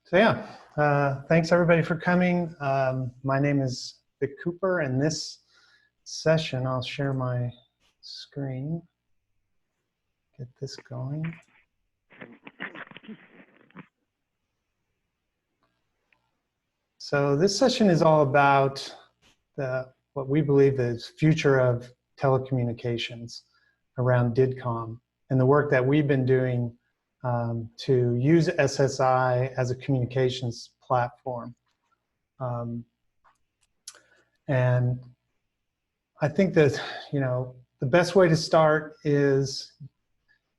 So yeah, thanks everybody for coming. My name is Vic Cooper, and this session, I'll share my screen, get this going. So this session is all about what we believe is future of telecommunications around DIDComm and the work that we've been doing to use SSI as a communications platform. And I think that, the best way to start is,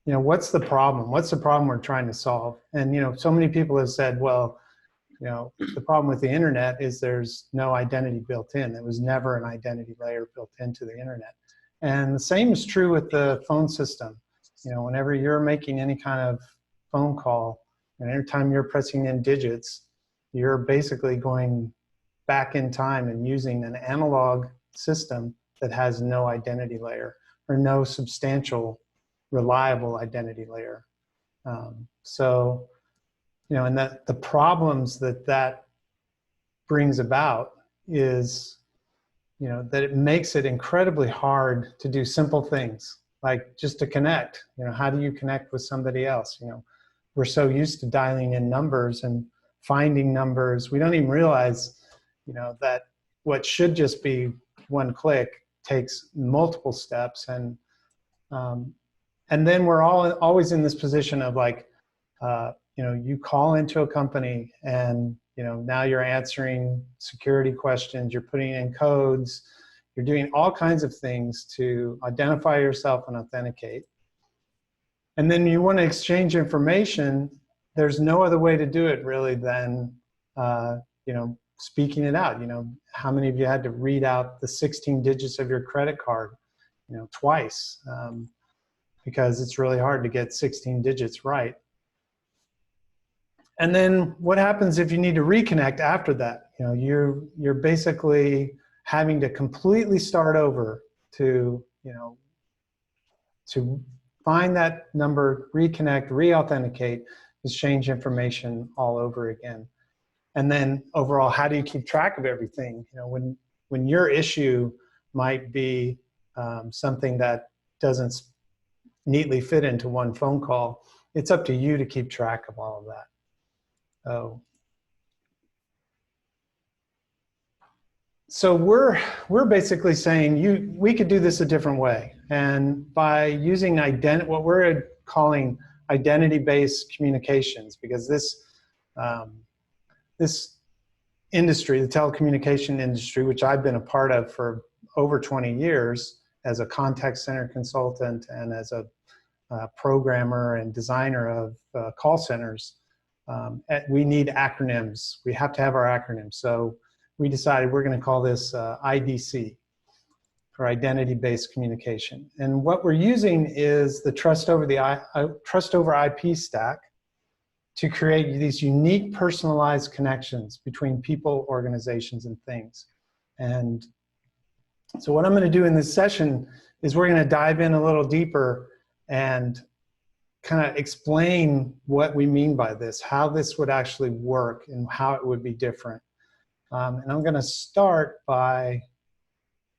what's the problem? What's the problem we're trying to solve? And, so many people have said, well, the problem with the internet is there's no identity built in. There was never an identity layer built into the internet. And the same is true with the phone system. Whenever you're making any kind of phone call, and every time you're pressing in digits, you're basically going back in time and using an analog system that has no identity layer or no substantial, reliable identity layer. And the problems that brings about is, that it makes it incredibly hard to do simple things, like just to connect. How do you connect with somebody else? We're so used to dialing in numbers and finding numbers. We don't even realize, that what should just be one click takes multiple steps. And then we're always in this position of like, you call into a company and, now you're answering security questions, you're putting in codes, you're doing all kinds of things to identify yourself and authenticate. And then you want to exchange information. There's no other way to do it really than, speaking it out. How many of you had to read out the 16 digits of your credit card, twice, because it's really hard to get 16 digits right. And then what happens if you need to reconnect after that? You're basically having to completely start over to find that number, reconnect, re-authenticate, exchange information all over again. And then overall, how do you keep track of everything? When your issue might be something that doesn't neatly fit into one phone call, it's up to you to keep track of all of that. So we're basically saying we could do this a different way, and by using what we're calling identity-based communications, because this industry, the telecommunication industry, which I've been a part of for over 20 years as a contact center consultant and as a programmer and designer of call centers. We need acronyms. We have to have our acronyms. So we decided we're going to call this IDC, for identity-based communication. And what we're using is the trust over IP stack to create these unique personalized connections between people, organizations, and things. And so what I'm going to do in this session is we're going to dive in a little deeper and kind of explain what we mean by this, how this would actually work and how it would be different. And I'm going to start by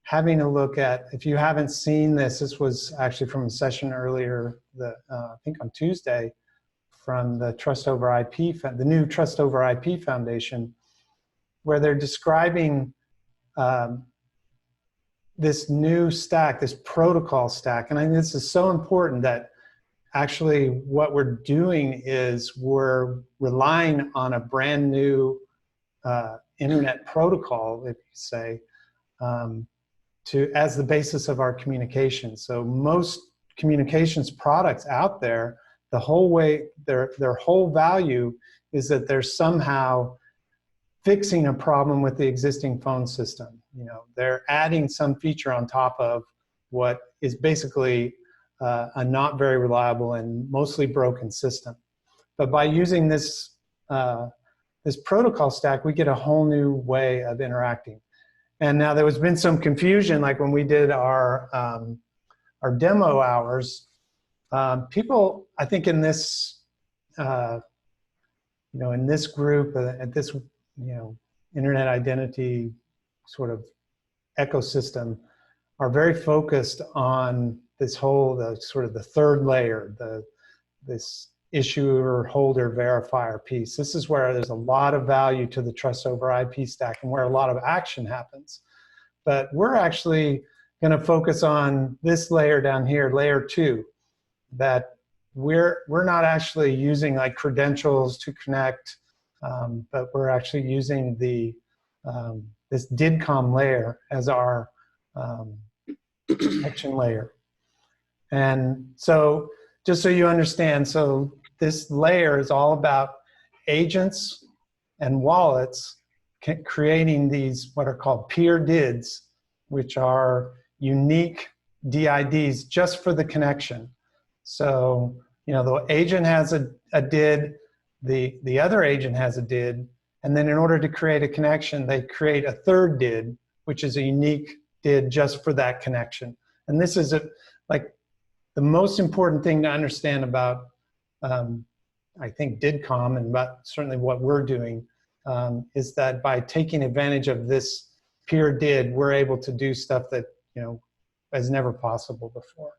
having a look at, if you haven't seen this was actually from a session earlier, I think on Tuesday, from the Trust Over IP, the new Trust Over IP Foundation, where they're describing this new stack, this protocol stack. And I think this is so important that actually what we're doing is we're relying on a brand new internet protocol, if you say, as the basis of our communication. So most communications products out there, the whole way, their whole value is that they're somehow fixing a problem with the existing phone system. They're adding some feature on top of what is basically a not very reliable and mostly broken system. But by using this, this protocol stack, we get a whole new way of interacting. And now there has been some confusion, like when we did our demo hours, people, I think in this in this group, at this, internet identity sort of ecosystem, are very focused on this whole, sort of the third layer, this issuer, holder, verifier piece. This is where there's a lot of value to the trust over IP stack and where a lot of action happens. But we're actually going to focus on this layer down here, layer 2, that we're not actually using like credentials to connect, but we're actually using the this DIDComm layer as our connection layer. And so just so you understand, so this layer is all about agents and wallets creating these what are called peer DIDs, which are unique DIDs just for the connection. So, the agent has a DID, the other agent has a DID, and then in order to create a connection, they create a third DID, which is a unique DID just for that connection. And this is like the most important thing to understand about, I think, DIDComm, and about certainly what we're doing, is that by taking advantage of this peer DID, we're able to do stuff that, is never possible before.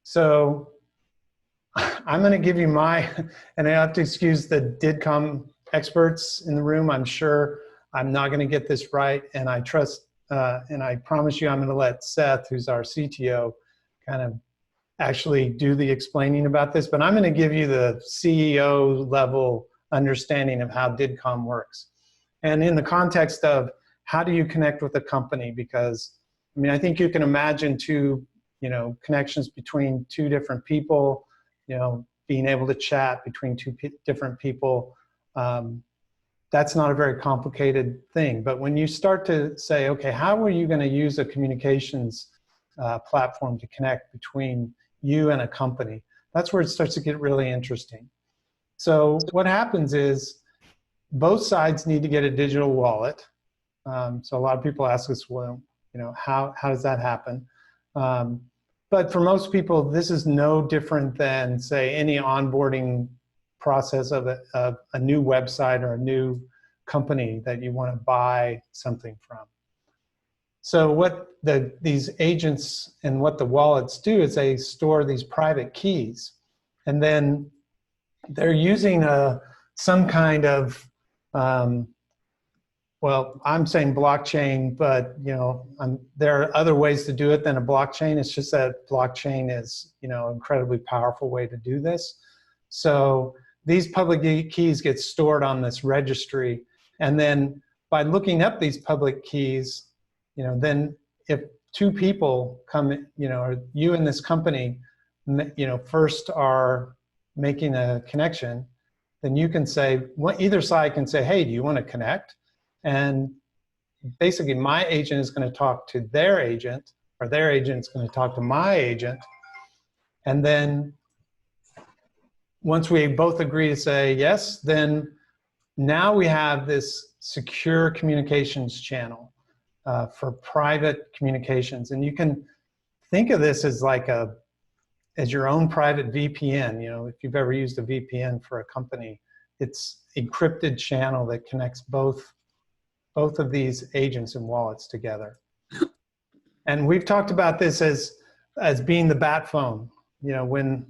So I'm going to give you and I have to excuse the DIDComm experts in the room. I'm sure I'm not going to get this right, and I trust, and I promise you I'm going to let Seth, who's our CTO, kind of actually do the explaining about this, but I'm going to give you the CEO level understanding of how DIDComm works. And in the context of how do you connect with a company, because I think you can imagine two connections between two different people, being able to chat between two different people. That's not a very complicated thing. But when you start to say, okay, how are you going to use a communications platform to connect between you and a company? That's where it starts to get really interesting. So what happens is both sides need to get a digital wallet. So a lot of people ask us, well, how does that happen? But for most people, this is no different than, say, any onboarding process of a new website or a new company that you want to buy something from. So what these agents and what the wallets do is they store these private keys, and then they're using some kind of well, I'm saying blockchain, but there are other ways to do it than a blockchain. It's just that blockchain is an incredibly powerful way to do this. So these public keys get stored on this registry, and then by looking up these public keys, then if two people come, or you and this company, first are making a connection, then you can say, either side can say, hey, do you want to connect? And basically my agent is going to talk to their agent, or their agent is going to talk to my agent. And then once we both agree to say yes, then now we have this secure communications channel for private communications. And you can think of this as like as your own private VPN. If you've ever used a VPN for a company, it's encrypted channel that connects both of these agents and wallets together. And we've talked about this as being the bat phone. When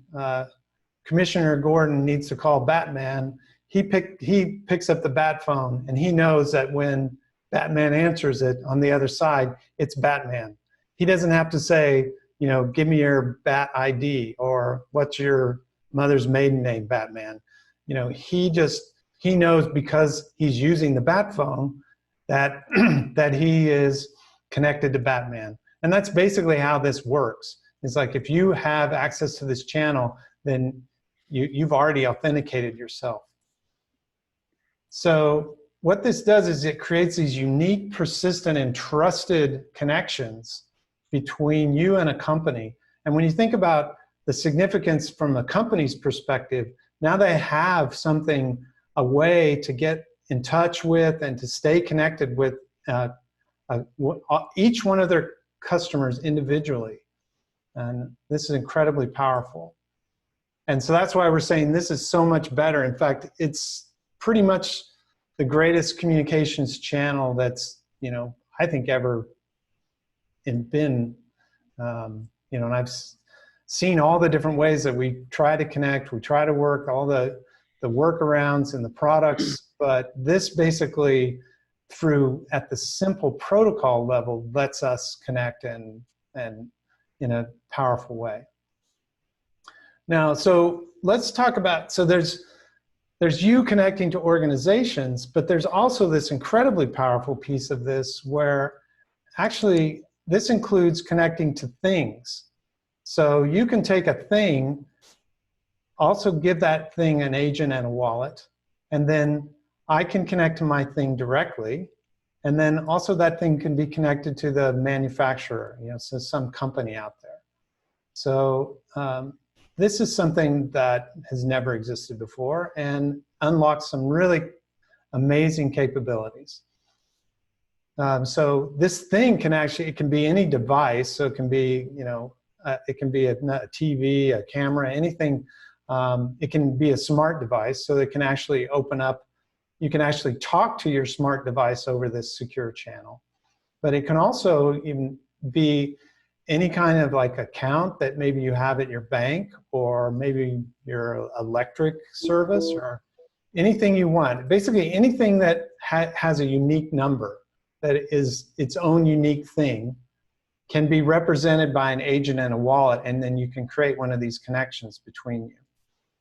Commissioner Gordon needs to call Batman, he picks up the bat phone, and he knows that when Batman answers it on the other side, it's Batman. He doesn't have to say, give me your Bat ID, or what's your mother's maiden name, Batman. He knows, because he's using the bat phone, that that he is connected to Batman. And that's basically how this works. It's like, if you have access to this channel, then you've already authenticated yourself. So what this does is it creates these unique, persistent, and trusted connections between you and a company. And when you think about the significance from a company's perspective, now they have something, a way to get in touch with and to stay connected with each one of their customers individually. And this is incredibly powerful. And so that's why we're saying this is so much better. In fact, it's pretty much the greatest communications channel that's, I think ever been, and I've seen all the different ways that we try to connect, we try to work, all the workarounds and the products, but this basically, through at the simple protocol level, lets us connect and in a powerful way. Now, so let's talk about, so there's you connecting to organizations, but there's also this incredibly powerful piece of this where actually this includes connecting to things. So you can take a thing, also give that thing an agent and a wallet, and then I can connect to my thing directly. And then also that thing can be connected to the manufacturer, so some company out there. So this is something that has never existed before and unlocks some really amazing capabilities. So this thing can actually, it can be any device. So it can be, it can be a TV, a camera, anything. It can be a smart device, so it can actually open up. You can actually talk to your smart device over this secure channel. But it can also even be any kind of like account that maybe you have at your bank, or maybe your electric service, or anything you want. Basically anything that has a unique number, that is its own unique thing, can be represented by an agent and a wallet, and then you can create one of these connections between you.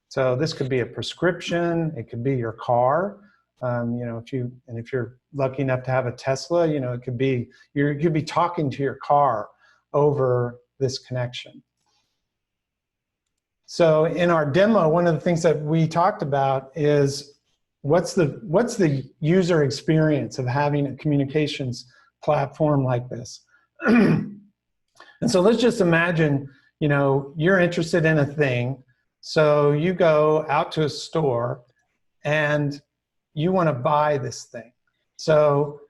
So this could be a prescription, it could be your car. If you're lucky enough to have a Tesla, it could be, you could be talking to your car over this connection. So in our demo, one of the things that we talked about is what's the user experience of having a communications platform like this. And so let's just imagine, you're interested in a thing. So you go out to a store and you want to buy this thing. So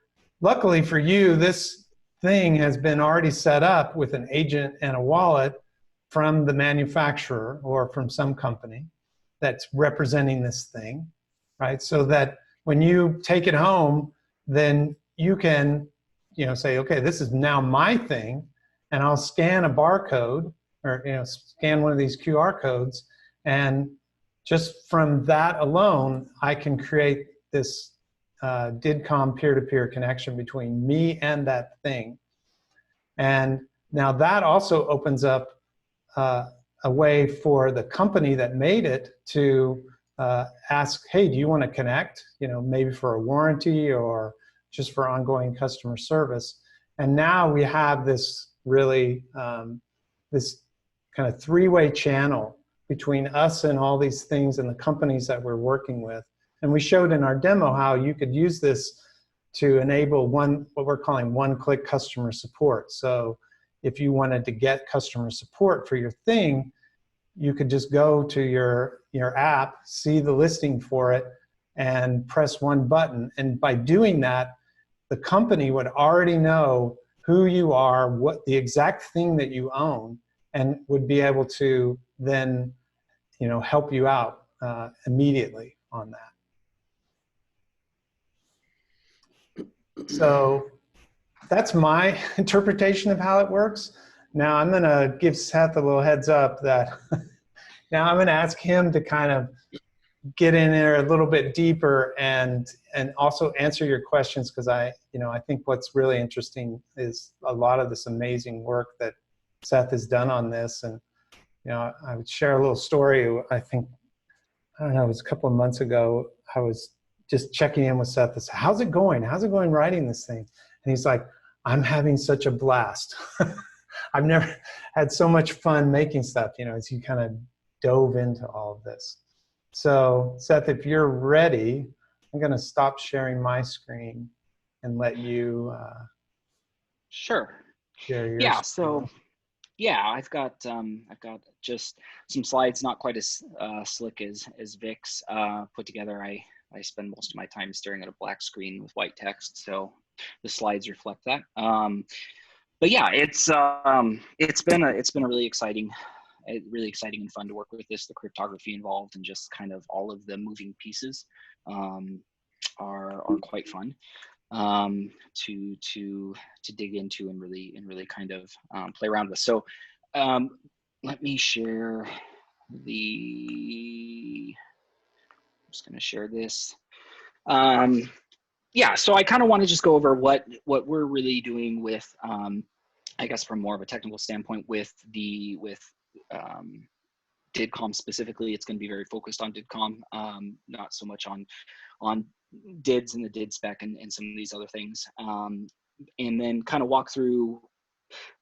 luckily for you, this thing has been already set up with an agent and a wallet from the manufacturer or from some company that's representing this thing, right? So that when you take it home, then you can, say, okay, this is now my thing, and I'll scan a barcode or, scan one of these QR codes, and just from that alone, I can create this DIDComm peer-to-peer connection between me and that thing. And now that also opens up a way for the company that made it to ask, hey, do you want to connect? Maybe for a warranty or just for ongoing customer service. And now we have this really, this kind of three-way channel between us and all these things and the companies that we're working with. And we showed in our demo how you could use this to enable what we're calling one-click customer support. So if you wanted to get customer support for your thing, you could just go to your app, see the listing for it, and press one button. And by doing that, the company would already know who you are, what the exact thing that you own, and would be able to then help you out immediately on that. So that's my interpretation of how it works. Now I'm going to give Seth a little heads up that now I'm going to ask him to kind of get in there a little bit deeper and also answer your questions, because I think what's really interesting is a lot of this amazing work that Seth has done on this. And I would share a little story. I don't know, it was a couple of months ago. I was just checking in with Seth. I said, how's it going? How's it going writing this thing? And he's like, I'm having such a blast. I've never had so much fun making stuff, as he kind of dove into all of this. So Seth, if you're ready, I'm going to stop sharing my screen and let you sure. Share your screen. So yeah, I've got just some slides, not quite as slick as Vic's put together. I spend most of my time staring at a black screen with white text, so the slides reflect that. But yeah, it's been a really exciting really exciting and fun to work with this. The cryptography involved and just kind of all of the moving pieces are quite fun to dig into and really kind of play around with. So let me share I'm just going to share this. Yeah, so I kind of want to just go over what we're really doing with, I guess from more of a technical standpoint with DIDComm specifically. It's going to be very focused on DIDComm, not so much on DIDs and the DID spec and some of these other things. And then kind of walk through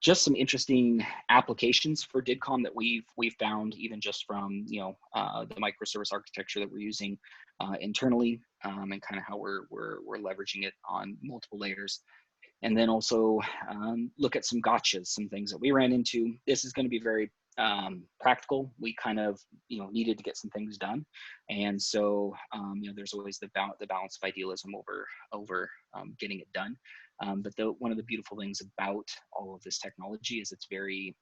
just some interesting applications for DIDComm that we've found, even just from the microservice architecture that we're using internally, and kind of how we're leveraging it on multiple layers. And then also look at some gotchas, some things that we ran into. This is going to be very practical. We kind of needed to get some things done, and so there's always the balance of idealism over getting it done. But one of the beautiful things about all of this technology is it's very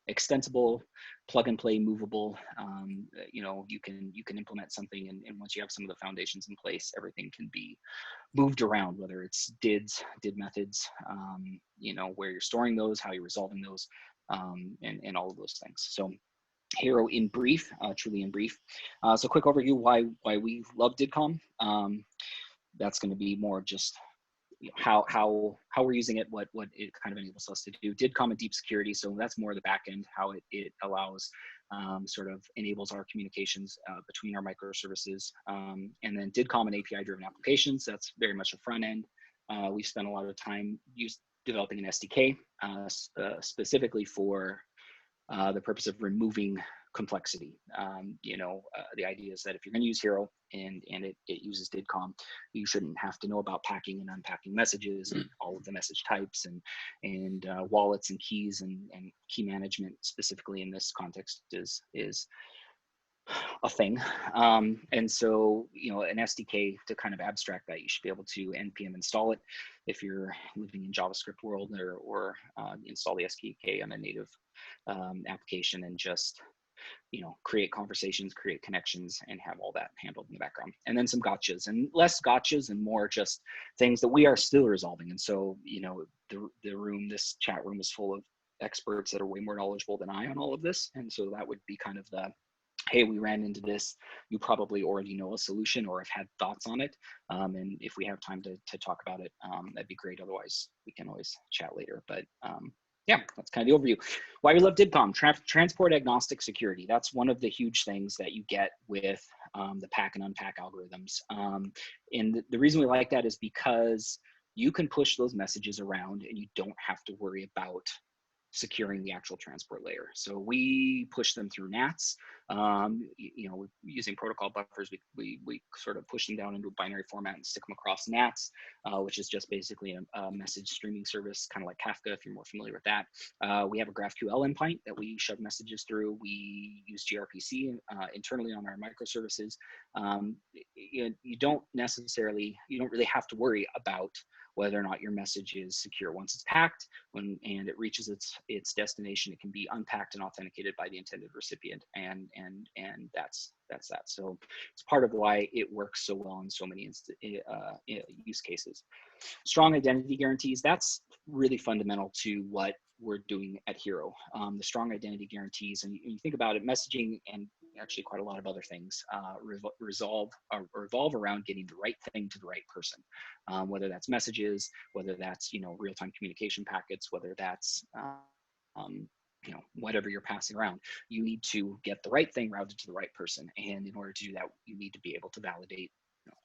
extensible, plug and play, movable. You can implement something, and once you have some of the foundations in place, everything can be moved around, whether it's DID methods, where you're storing those, how you're resolving those, and all of those things. So HearRo in brief, truly in brief. So quick overview why we love DIDComm. That's going to be more just how we're using it, what it kind of enables us to do. DIDComm and deep security, so that's more the back end, how it allows, sort of enables our communications between our microservices. And then DIDComm and API-driven applications, that's very much a front end. We've spent a lot of time developing an SDK specifically for the purpose of removing complexity. The idea is that if you're going to use HearRo and it uses DIDComm, you shouldn't have to know about packing and unpacking messages and all of the message types and wallets and keys and key management specifically in this context is a thing. And so, an SDK to kind of abstract that, you should be able to npm install it if you're living in JavaScript world, or install the SDK on a native application and just create conversations, create connections, and have all that handled in the background. And then some gotchas, and less gotchas and more just things that we are still resolving. And so, this chat room is full of experts that are way more knowledgeable than I on all of this. And so that would be kind of the, hey, we ran into this, you probably already know a solution or have had thoughts on it. And if we have time to talk about it, that'd be great. Otherwise, we can always chat later. But yeah, that's kind of the overview. Why we love DIDComm, transport agnostic security. That's one of the huge things that you get with the pack and unpack algorithms. And the reason we like that is because you can push those messages around and you don't have to worry about securing the actual transport layer. So we push them through NATs. Using protocol buffers, we sort of push them down into a binary format and stick them across NATs, which is just basically a message streaming service, kind of like Kafka, if you're more familiar with that. We have a GraphQL endpoint that we shove messages through. We use gRPC internally on our microservices. You don't really have to worry about whether or not your message is secure. Once it's packed, and it reaches its destination, it can be unpacked and authenticated by the intended recipient, and that's that. So it's part of why it works so well in so many use cases. Strong identity guarantees, that's really fundamental to what we're doing at HearRo. The strong identity guarantees, and you think about it, messaging and actually quite a lot of other things revolve around getting the right thing to the right person, whether that's messages, whether that's real-time communication packets, whether that's whatever you're passing around. You need to get the right thing routed to the right person, and in order to do that, you need to be able to validate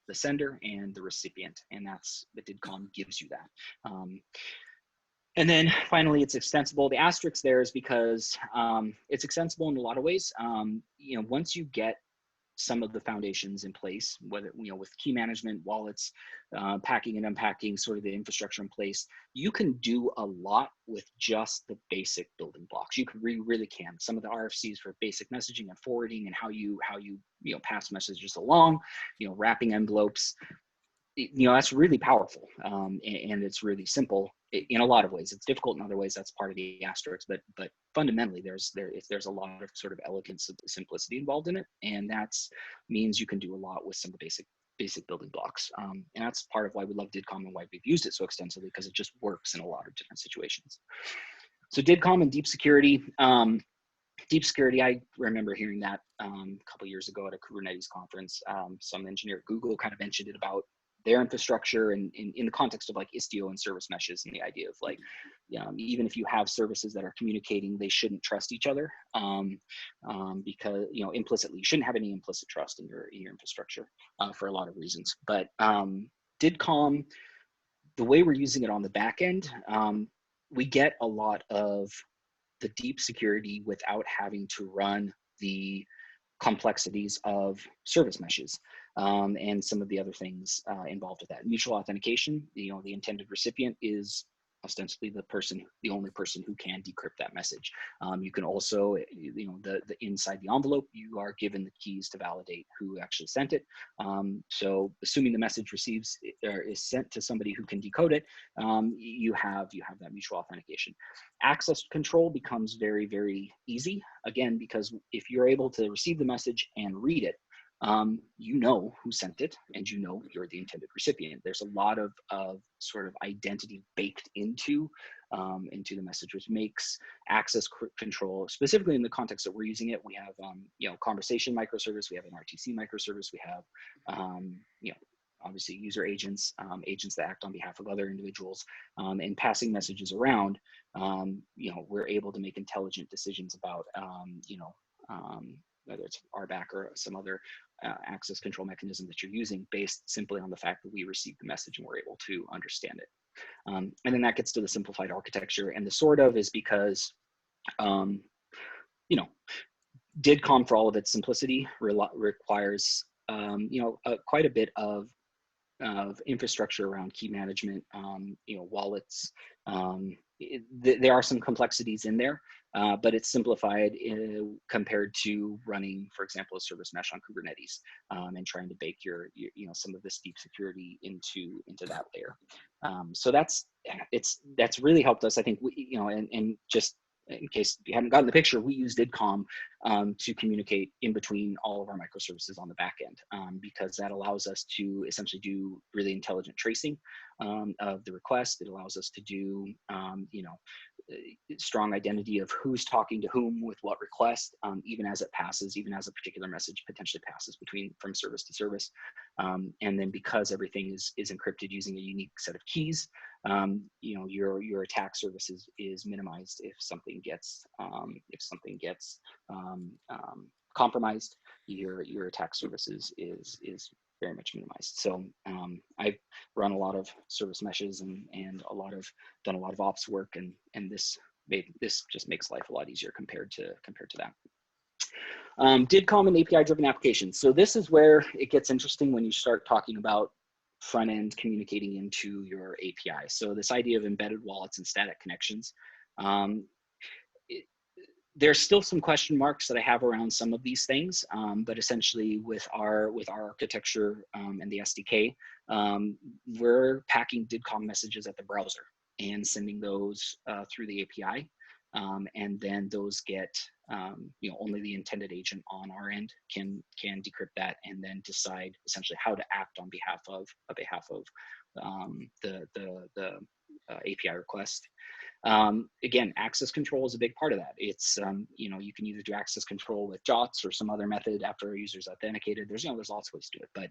the sender and the recipient, and that's the DIDComm gives you that. And then finally, it's extensible. The asterisk there is because it's extensible in a lot of ways. Once you get some of the foundations in place, whether with key management, wallets, packing and unpacking, sort of the infrastructure in place, you can do a lot with just the basic building blocks. You really can. Some of the RFCs for basic messaging and forwarding, and how you pass messages along, wrapping envelopes. that's really powerful, and it's really simple in a lot of ways. It's difficult in other ways. That's part of the asterisk, but fundamentally, there's a lot of sort of elegance, simplicity involved in it, and that's means you can do a lot with some of the basic building blocks. And that's part of why we love DIDComm and why we've used it so extensively, because it just works in a lot of different situations. So DIDComm and deep security. Deep security, I remember hearing that a couple years ago at a Kubernetes conference. Some engineer at Google kind of mentioned it about their infrastructure and in the context of like Istio and service meshes, and the idea of like, even if you have services that are communicating, they shouldn't trust each other, because implicitly you shouldn't have any implicit trust in your infrastructure for a lot of reasons. But DIDComm, the way we're using it on the back end, we get a lot of the deep security without having to run the complexities of service meshes and some of the other things involved with that. Mutual authentication, the intended recipient is ostensibly the only person who can decrypt that message. You can also, the inside the envelope, you are given the keys to validate who actually sent it. So assuming the message is sent to somebody who can decode it, you have that mutual authentication. Access control becomes very, very easy, again, because if you're able to receive the message and read it, you know who sent it, and you're the intended recipient. There's a lot of sort of identity baked into the message, which makes access control, specifically in the context that we're using it. We have conversation microservice, we have an RTC microservice, we have obviously user agents, agents that act on behalf of other individuals, and passing messages around. We're able to make intelligent decisions about whether it's RBAC or some other access control mechanism that you're using, based simply on the fact that we received the message and we're able to understand it. And then that gets to the simplified architecture, and the sort of is because, DIDComm, for all of its simplicity, requires quite a bit of infrastructure around key management, wallets. There are some complexities in there, but it's simplified compared to running, for example, a service mesh on Kubernetes, and trying to bake your some of this deep security into that layer. So that's really helped us, I think. And just in case you haven't gotten the picture, we use DIDComm to communicate in between all of our microservices on the back end, because that allows us to essentially do really intelligent tracing of the request. It allows us to do, strong identity of who's talking to whom with what request, even as it passes, even as a particular message potentially passes from service to service. And then because everything is encrypted using a unique set of keys, your attack service is minimized if something gets compromised. Your attack service is very much minimized. So I've run a lot of service meshes and done a lot of ops work, and this just makes life a lot easier compared to that. DIDComm and API-driven applications. So this is where it gets interesting when you start talking about front end communicating into your API. So this idea of embedded wallets and static connections. There's still some question marks that I have around some of these things, but essentially with our architecture and the SDK, we're packing DIDComm messages at the browser and sending those through the API, and then those get only the intended agent on our end can decrypt that and then decide essentially how to act on behalf of the API request. Again, access control is a big part of that. It's, you can either do access control with JOTs or some other method after a user's authenticated. There's lots of ways to do it, but,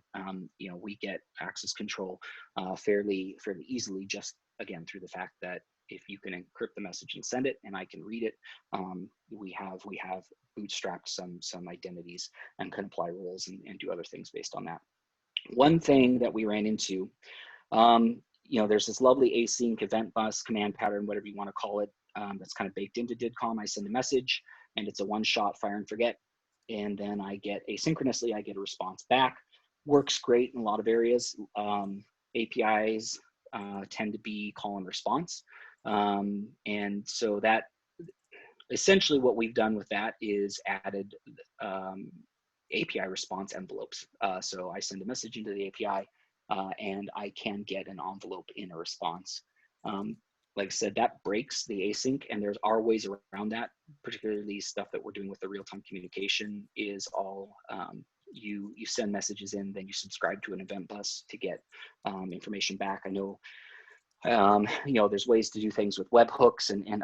we get access control fairly easily, just again, through the fact that if you can encrypt the message and send it and I can read it, we have bootstrapped some identities and can apply rules and do other things based on that. One thing that we ran into, there's this lovely async event bus command pattern, whatever you want to call it, that's kind of baked into DIDComm. I send a message and it's a one-shot fire and forget. And then I get asynchronously, I get a response back. Works great in a lot of areas. APIs tend to be call and response. And so that essentially what we've done with that is added API response envelopes. So I send a message into the API. and I can get an envelope in a response. Like I said, that breaks the async, and there are ways around that. Particularly stuff that we're doing with the real-time communication is all you send messages in, then you subscribe to an event bus to get information back. I know there's ways to do things with webhooks and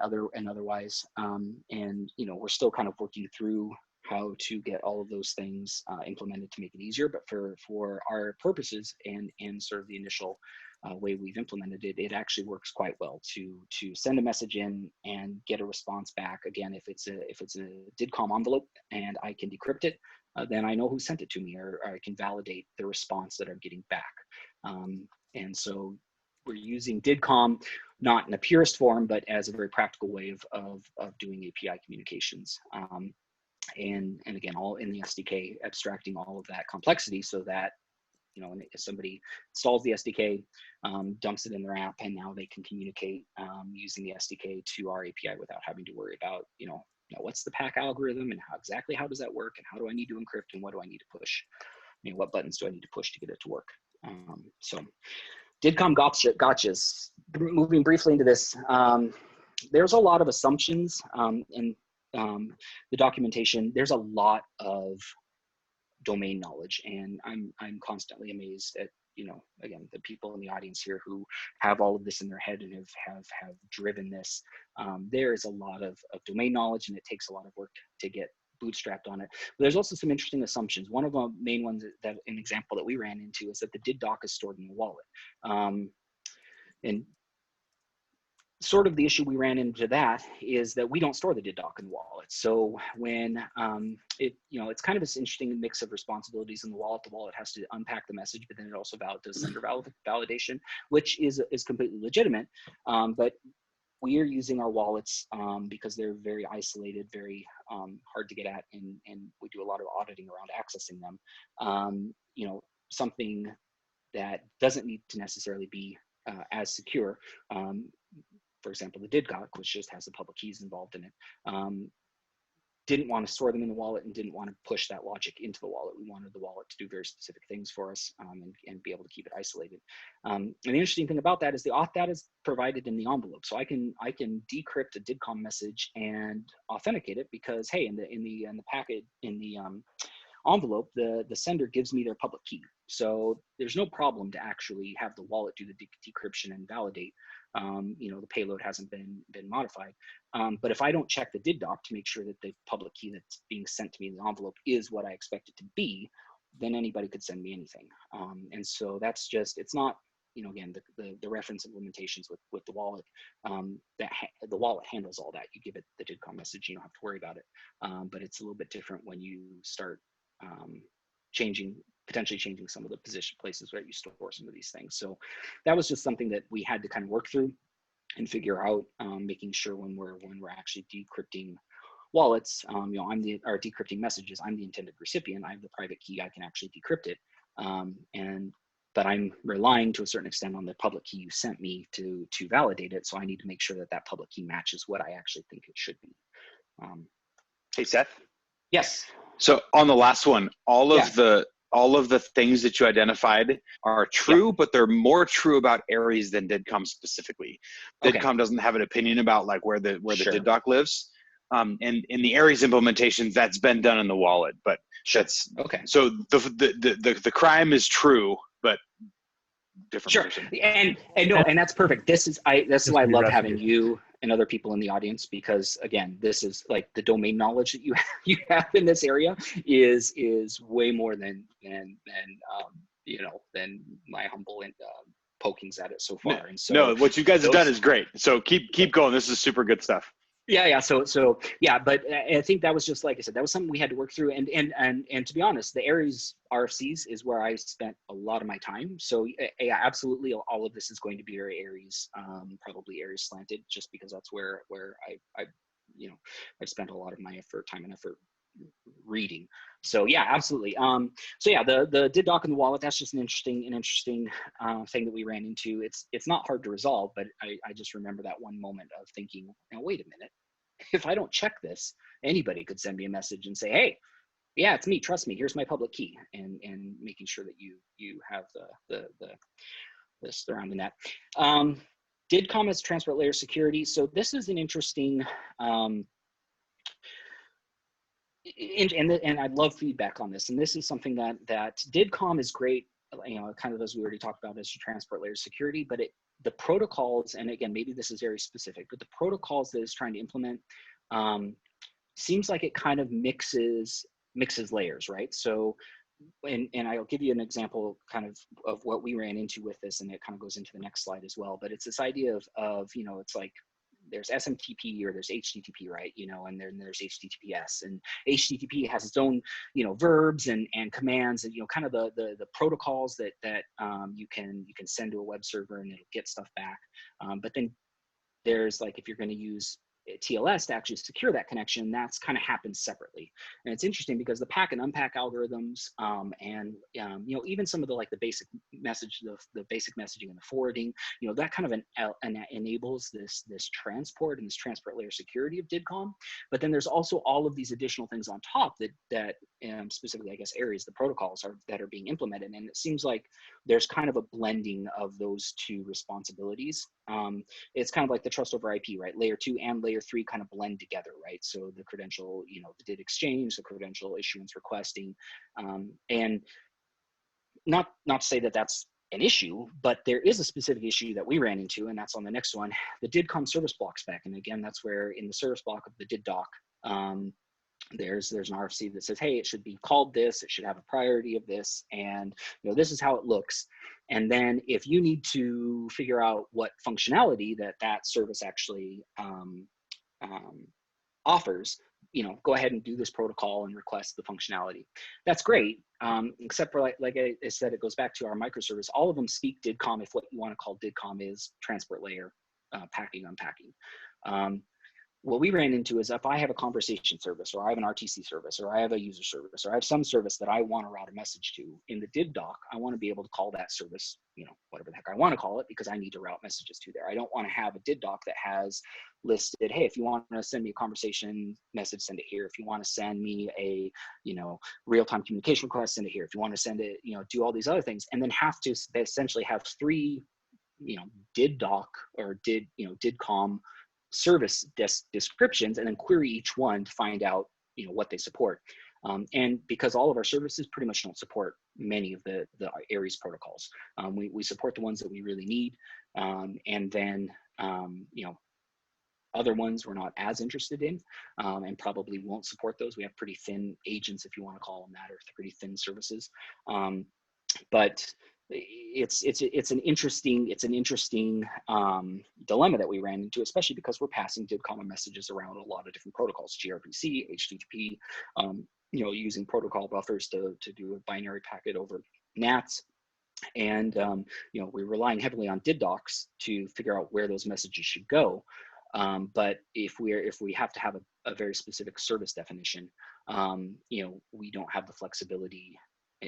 otherwise, and we're still kind of working through how to get all of those things implemented to make it easier. But for our purposes and sort of the initial way we've implemented it, it actually works quite well to send a message in and get a response back. Again, if it's a DIDComm envelope and I can decrypt it, then I know who sent it to me, or I can validate the response that I'm getting back. And so we're using DIDComm not in a purist form, but as a very practical way of doing API communications. And again, all in the SDK, abstracting all of that complexity so that, if somebody installs the SDK, dumps it in their app, and now they can communicate using the SDK to our API without having to worry about, what's the pack algorithm and how does that work, and how do I need to encrypt, and what do I need to push? What buttons do I need to push to get it to work? So DIDComm gotchas. Moving briefly into this, there's a lot of assumptions in the documentation. There's a lot of domain knowledge, and I'm constantly amazed at again, the people in the audience here who have all of this in their head and have driven this. There is a lot of domain knowledge, and it takes a lot of work to get bootstrapped on it. But there's also some interesting assumptions. One of the main ones that an example that we ran into is that the DID doc is stored in the wallet. And sort of the issue we ran into that is that we don't store the DID doc in the wallet. So when it's kind of this interesting mix of responsibilities in the wallet. The wallet has to unpack the message, but then it also does sender validation, which is completely legitimate. But we are using our wallets because they're very isolated, very hard to get at, and we do a lot of auditing around accessing them. Something that doesn't need to necessarily be as secure. For example, the DID doc, which just has the public keys involved in it, didn't want to store them in the wallet and didn't want to push that logic into the wallet. We wanted the wallet to do very specific things for us and be able to keep it isolated. And the interesting thing about that is the auth data is provided in the envelope. So I can decrypt a DIDComm message and authenticate it because, hey, in the packet, in the envelope, the sender gives me their public key. So there's no problem to actually have the wallet do the decryption and validate. The payload hasn't been modified. But if I don't check the DID doc to make sure that the public key that's being sent to me in the envelope is what I expect it to be, then anybody could send me anything. And so that's just, it's not, again, the reference implementations with the wallet, the wallet handles all that. You give it the DIDComm message, you don't have to worry about it. But it's a little bit different when you start potentially changing some of the places where you store some of these things. So that was just something that we had to kind of work through and figure out, making sure when we're actually decrypting wallets, or decrypting messages, I'm the intended recipient. I have the private key, I can actually decrypt it. But I'm relying to a certain extent on the public key you sent me to validate it. So I need to make sure that public key matches what I actually think it should be. Hey, Seth. Yes. So on the last one, all of the things that you identified are true, but they're more true about Aries than DIDComm specifically. DIDComm doesn't have an opinion about like where the DID doc lives. And in the Aries implementations, that's been done in the wallet, but that's okay. So the crime is true, but different. Sure. Person. And that's perfect. This is why I love having you and other people in the audience, because again, this is like the domain knowledge that you have in this area is way more than my humble pokings at it so far. And so what you guys have done is great. So keep going. This is super good stuff. Yeah. So yeah, but I think that was just, like I said, that was something we had to work through. And to be honest, the Aries RFCs is where I spent a lot of my time. So yeah, absolutely, all of this is going to be very Aries, probably Aries slanted, just because that's where I've spent a lot of my time and effort reading. So yeah, absolutely. So yeah, the DID doc in the wallet, that's just an interesting thing that we ran into. It's not hard to resolve, but I just remember that one moment of thinking, now wait a minute, if I don't check this, anybody could send me a message and say, hey, yeah, it's me, trust me, here's my public key, and making sure that you have the surrounding that. DIDComm is transport layer security. So this is an interesting, and I love feedback on this. And this is something that DIDComm is great, you know, kind of as we already talked about as your transport layer security, but the protocols, and again, maybe this is very specific, but the protocols that it's trying to implement seems like it kind of mixes layers, right? So, and I'll give you an example kind of what we ran into with this, and it kind of goes into the next slide as well, but it's this idea of you know, it's like there's SMTP or there's HTTP, right? You know, and then there's HTTPS, and HTTP has its own, you know, verbs and commands, and, you know, kind of the protocols that you can send to a web server and it'll get stuff back. But then there's like, if you're going to use TLS to actually secure that connection, that's kind of happens separately. And it's interesting because the pack and unpack algorithms, you know, even some of the, like the basic message, the basic messaging and the forwarding, you know, that kind of enables this transport and this transport layer security of DIDComm. But then there's also all of these additional things on top that specifically, I guess, areas, the protocols that are being implemented. And it seems like there's kind of a blending of those two responsibilities. It's kind of like the trust over IP, right? Layer 2 and layer 3 kind of blend together, right? So the credential, you know, the DID exchange, the credential issuance requesting, and not to say that that's an issue, but there is a specific issue that we ran into, and that's on the next one, the DIDComm service block spec. And again, that's where in the service block of the DID doc, there's an RFC that says, hey, it should be called this, it should have a priority of this, and, you know, this is how it looks. And then if you need to figure out what functionality that service actually offers, you know, go ahead and do this protocol and request the functionality. That's great, except for like I said, it goes back to our microservice. All of them speak DIDComm if what you want to call DIDComm is transport layer, packing, unpacking. What we ran into is if I have a conversation service, or I have an RTC service, or I have a user service, or I have some service that I want to route a message to in the DID doc, I want to be able to call that service, you know, whatever the heck I want to call it, because I need to route messages to there. I don't want to have a DID doc that has listed, hey, if you want to send me a conversation message, send it here. If you want to send me a, you know, real-time communication request, send it here. If you want to send it, you know, do all these other things, and then have to essentially have 3, you know, DID doc or DIDComm service descriptions, and then query each one to find out, you know, what they support. And because all of our services pretty much don't support many of the Aries protocols, we support the ones that we really need, and then you know, other ones we're not as interested in, and probably won't support those. We have pretty thin agents, if you want to call them that, or pretty thin services. But it's an interesting dilemma that we ran into, especially because we're passing DIDComm messages around a lot of different protocols, gRPC, HTTP, you know, using protocol buffers to do a binary packet over NATs. And you know, we're relying heavily on DID docs to figure out where those messages should go. But if we have to have a very specific service definition, you know, we don't have the flexibility.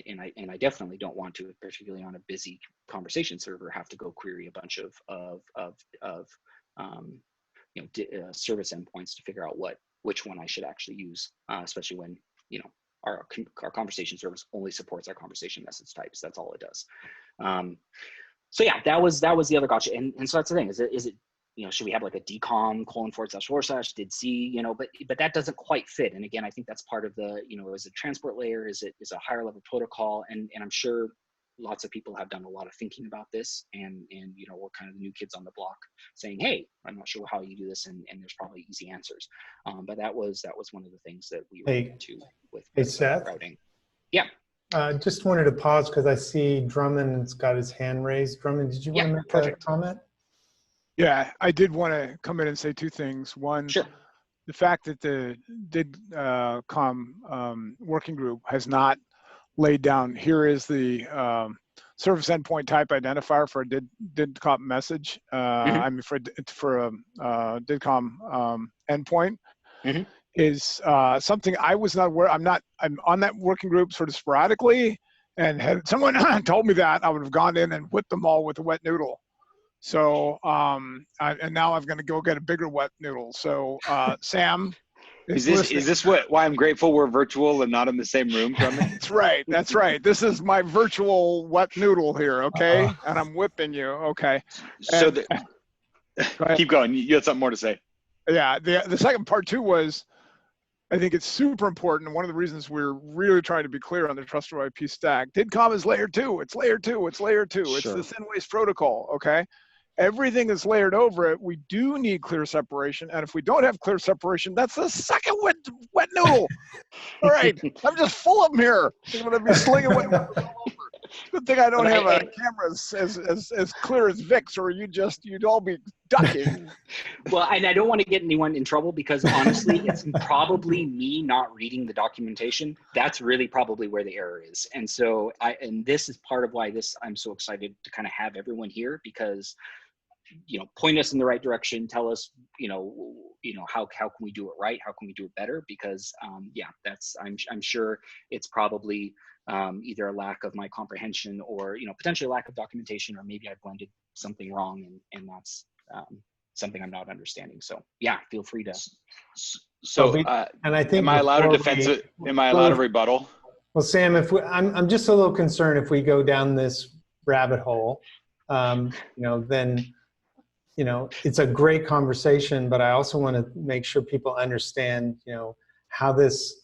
And I definitely don't want to, particularly on a busy conversation server, have to go query a bunch of you know, service endpoints to figure out which one I should actually use, especially when, you know, our conversation service only supports our conversation message types. That's all it does. So yeah, that was the other gotcha. And so that's the thing. Is it you know, should we have like a DIDComm:///DIDC, you know, but that doesn't quite fit. And again, I think that's part of the, you know, is it transport layer? Is a higher level protocol? And I'm sure lots of people have done a lot of thinking about this, and you know, we're kind of the new kids on the block saying, hey, I'm not sure how you do this, and there's probably easy answers. But that was one of the things that we ran into with Seth? routing. Yeah. Just wanted to pause because I see Drummond's got his hand raised. Drummond, did you want to make a comment? Yeah, I did want to come in and say 2 things. One, sure. The fact that the DIDComm working group has not laid down, here is the service endpoint type identifier for a DIDComm message. I mean, for a DIDComm endpoint, is something I was not aware. I'm on that working group sort of sporadically, and had someone told me that, I would have gone in and whipped them all with a wet noodle. So, and now I'm going to go get a bigger wet noodle. So, Sam, Is this why I'm grateful we're virtual and not in the same room, Drummond? That's right. That's right. This is my virtual wet noodle here, okay? And I'm whipping you, okay? So Go keep going. You had something more to say. Yeah. The second part too was, I think it's super important. And one of the reasons we're really trying to be clear on the trusted IP stack, DIDComm is layer 2. It's layer 2. It's layer 2. It's the thin waist protocol, okay? Everything is layered over it. We do need clear separation. And if we don't have clear separation, that's the second wet noodle. All right. I'm just full of them here. I'm going to be slinging wet noodles all over. Good thing I don't have a camera as clear as Vic's, or you'd all be ducking. Well, and I don't want to get anyone in trouble, because honestly, it's probably me not reading the documentation. That's really probably where the error is. And so and this is part of why I'm so excited to kind of have everyone here, because, point us in the right direction, tell us, how can we do it right? How can we do it better? Because I'm sure it's probably either a lack of my comprehension, or potentially a lack of documentation, or maybe I blended something wrong, and that's something I'm not understanding. So yeah, feel free to. So and I think, am I allowed to defend it? Am I allowed to rebuttal? Well, Sam, I'm just a little concerned if we go down this rabbit hole, then it's a great conversation, but I also want to make sure people understand, how this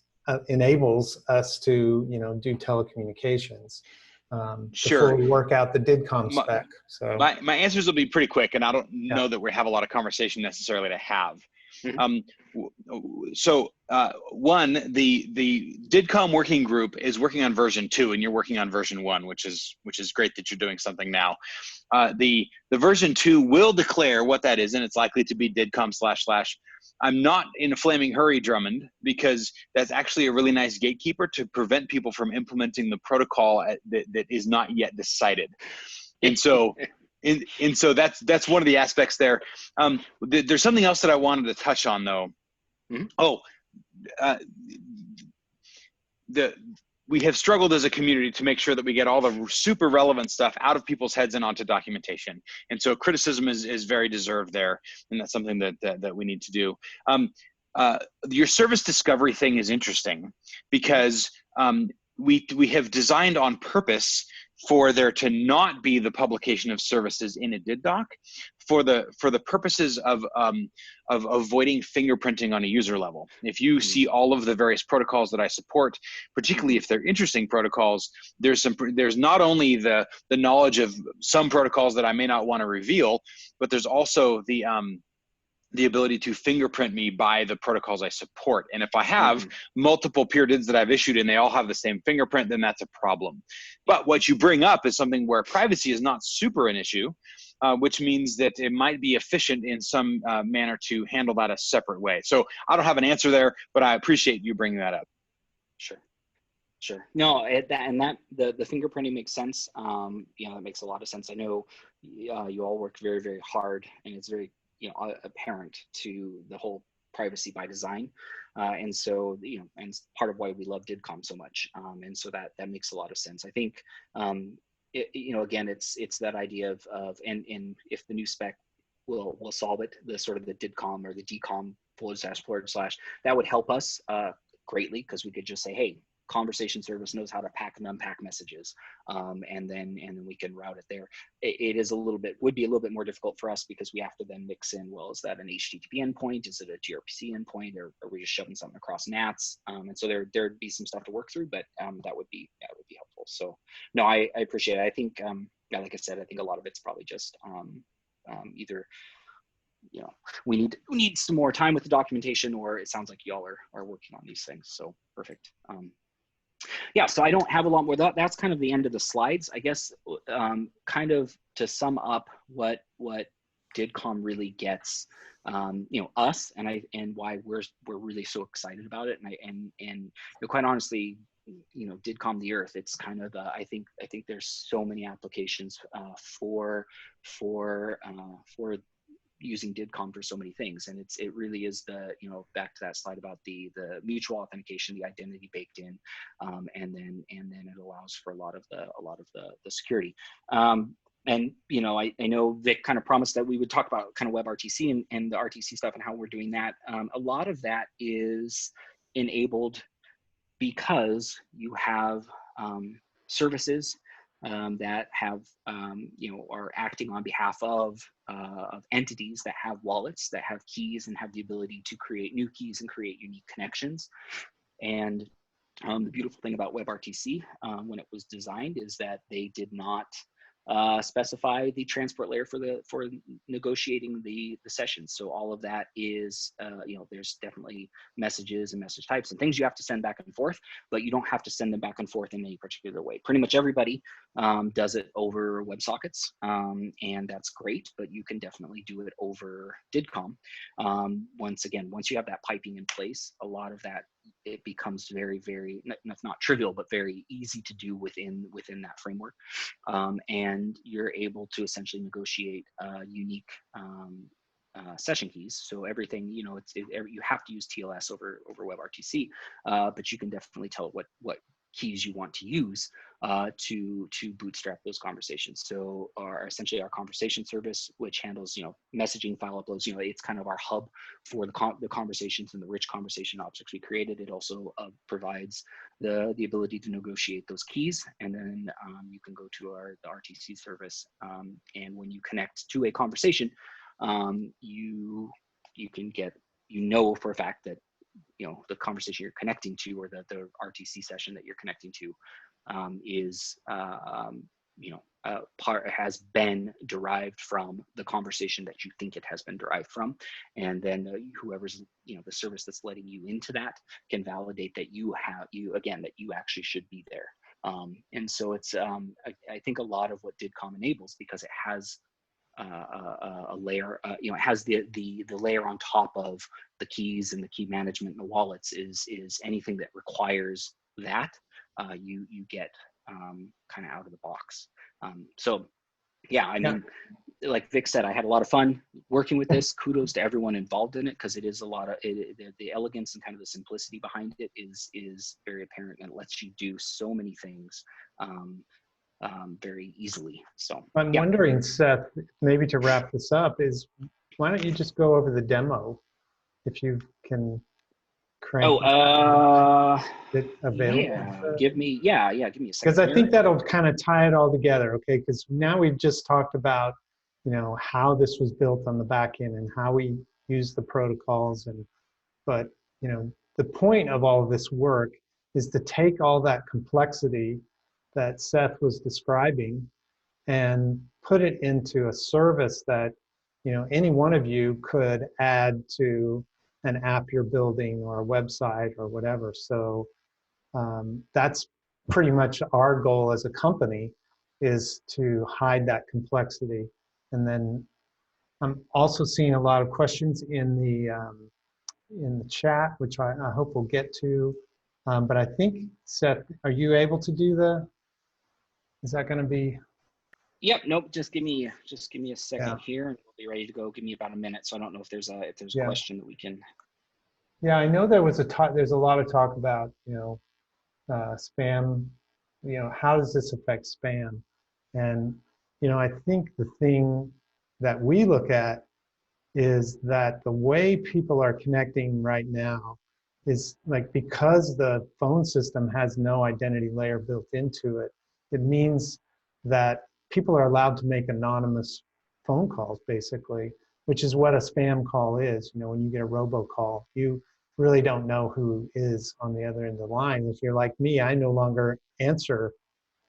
enables us to, do telecommunications. Sure. Before we work out the DIDComm spec. So my answers will be pretty quick, and I don't know that we have a lot of conversation necessarily to have. One, the DIDComm working group is working on version 2, and you're working on version 1, which is great that you're doing something now. The version 2 will declare what that is, and it's likely to be DIDComm // I'm not in a flaming hurry, Drummond, because that's actually a really nice gatekeeper to prevent people from implementing the protocol that is not yet decided. And so, so that's one of the aspects there. There's something else that I wanted to touch on, though. We have struggled as a community to make sure that we get all the super relevant stuff out of people's heads and onto documentation. And so criticism is very deserved there. And that's something that we need to do. Your service discovery thing is interesting, because we have designed on purpose for there to not be the publication of services in a DID doc, for the purposes of avoiding fingerprinting on a user level. If you see all of the various protocols that I support, particularly if they're interesting protocols, there's not only the knowledge of some protocols that I may not want to reveal, but there's also the ability to fingerprint me by the protocols I support. And if I have multiple peer DIDs that I've issued and they all have the same fingerprint, then that's a problem. But what you bring up is something where privacy is not super an issue, which means that it might be efficient in some manner to handle that a separate way. So I don't have an answer there, but I appreciate you bringing that up. Sure. No, the fingerprinting makes sense. That makes a lot of sense. I know you all work very, very hard, and it's very apparent to the whole privacy by design, and so and part of why we love DIDComm so much, and so that makes a lot of sense. I think again, it's that idea of and if the new spec will solve it, the sort of the DIDComm or the DIDComm // that would help us greatly, because we could just say, hey, conversation service knows how to pack and unpack messages, and then we can route it there. Would be a little bit more difficult for us, because we have to then mix in, well, is that an HTTP endpoint? Is it a gRPC endpoint? Or are we just shoving something across NATs? And so there'd be some stuff to work through, but that would be helpful. So no, I appreciate it. I think like I said, I think a lot of it's probably just either we need some more time with the documentation, or it sounds like y'all are working on these things. So perfect. Yeah, so I don't have a lot more. That's kind of the end of the slides, I guess. Kind of to sum up what DIDComm really gets, us and why we're really so excited about it, and quite honestly, DIDComm the Earth. It's kind of I think there's so many applications for using DIDComm for so many things, and it really is the back to that slide about the mutual authentication, the identity baked in, and then it allows for a lot of the security. And, you know, I know Vic kind of promised that we would talk about kind of WebRTC and the RTC stuff and how we're doing that. A lot of that is enabled because you have services that have, you know, are acting on behalf of entities that have wallets, that have keys and have the ability to create new keys and create unique connections. And the beautiful thing about WebRTC when it was designed is that they did not specify the transport layer for negotiating the sessions. So all of that is, you know, there's definitely messages and message types and things you have to send back and forth, but you don't have to send them back and forth in any particular way. Pretty much everybody does it over WebSockets, and that's great, but you can definitely do it over DIDComm. Once you have that piping in place, a lot of that, it becomes very, very, not trivial, but very easy to do within that framework. And you're able to essentially negotiate unique session keys. So everything, you know, you have to use TLS over WebRTC, but you can definitely tell what keys you want to use to bootstrap those conversations. So essentially our conversation service, which handles, you know, messaging, file uploads, you know, it's kind of our hub for the conversations and the rich conversation objects we created. It also provides the ability to negotiate those keys, and then you can go to the RTC service, and when you connect to a conversation, you can get, you know, for a fact that, you know, the conversation you're connecting to, or the RTC session that you're connecting to, is, you know, has been derived from the conversation that you think it has been derived from. And then whoever's, you know, the service that's letting you into that can validate that that you actually should be there. And so it's, I think a lot of what DIDComm enables, because it has a layer, you know, it has the layer on top of the keys and the key management and the wallets, is anything that requires that you get kind of out of the box. So yeah, I mean, like Vic said, I had a lot of fun working with this. Kudos to everyone involved in it, because it is a lot of the elegance and kind of the simplicity behind it is very apparent, and it lets you do so many things very easily. So I'm wondering, Seth, maybe to wrap this up, is why don't you just go over the demo, if you can crank it available? Yeah, give me a second. Because I think that'll kind of tie it all together, okay? Because now we've just talked about, you know, how this was built on the back end and how we use the protocols, but you know, the point of all of this work is to take all that complexity that Seth was describing and put it into a service that, you know, any one of you could add to an app you're building or a website or whatever. So that's pretty much our goal as a company, is to hide that complexity. And then I'm also seeing a lot of questions in the chat, which I hope we'll get to. But I think, Seth, are you able to do is that going to be? Yep. Nope. Just give me a second here, and we'll be ready to go. Give me about a minute. So I don't know if there's a question that we can. Yeah, I know there's a lot of talk about, you know, spam. You know, how does this affect spam? And you know, I think the thing that we look at is that the way people are connecting right now is, like, because the phone system has no identity layer built into it, it means that people are allowed to make anonymous phone calls, basically, which is what a spam call is. You know, when you get a robocall, you really don't know who is on the other end of the line. If you're like me, I no longer answer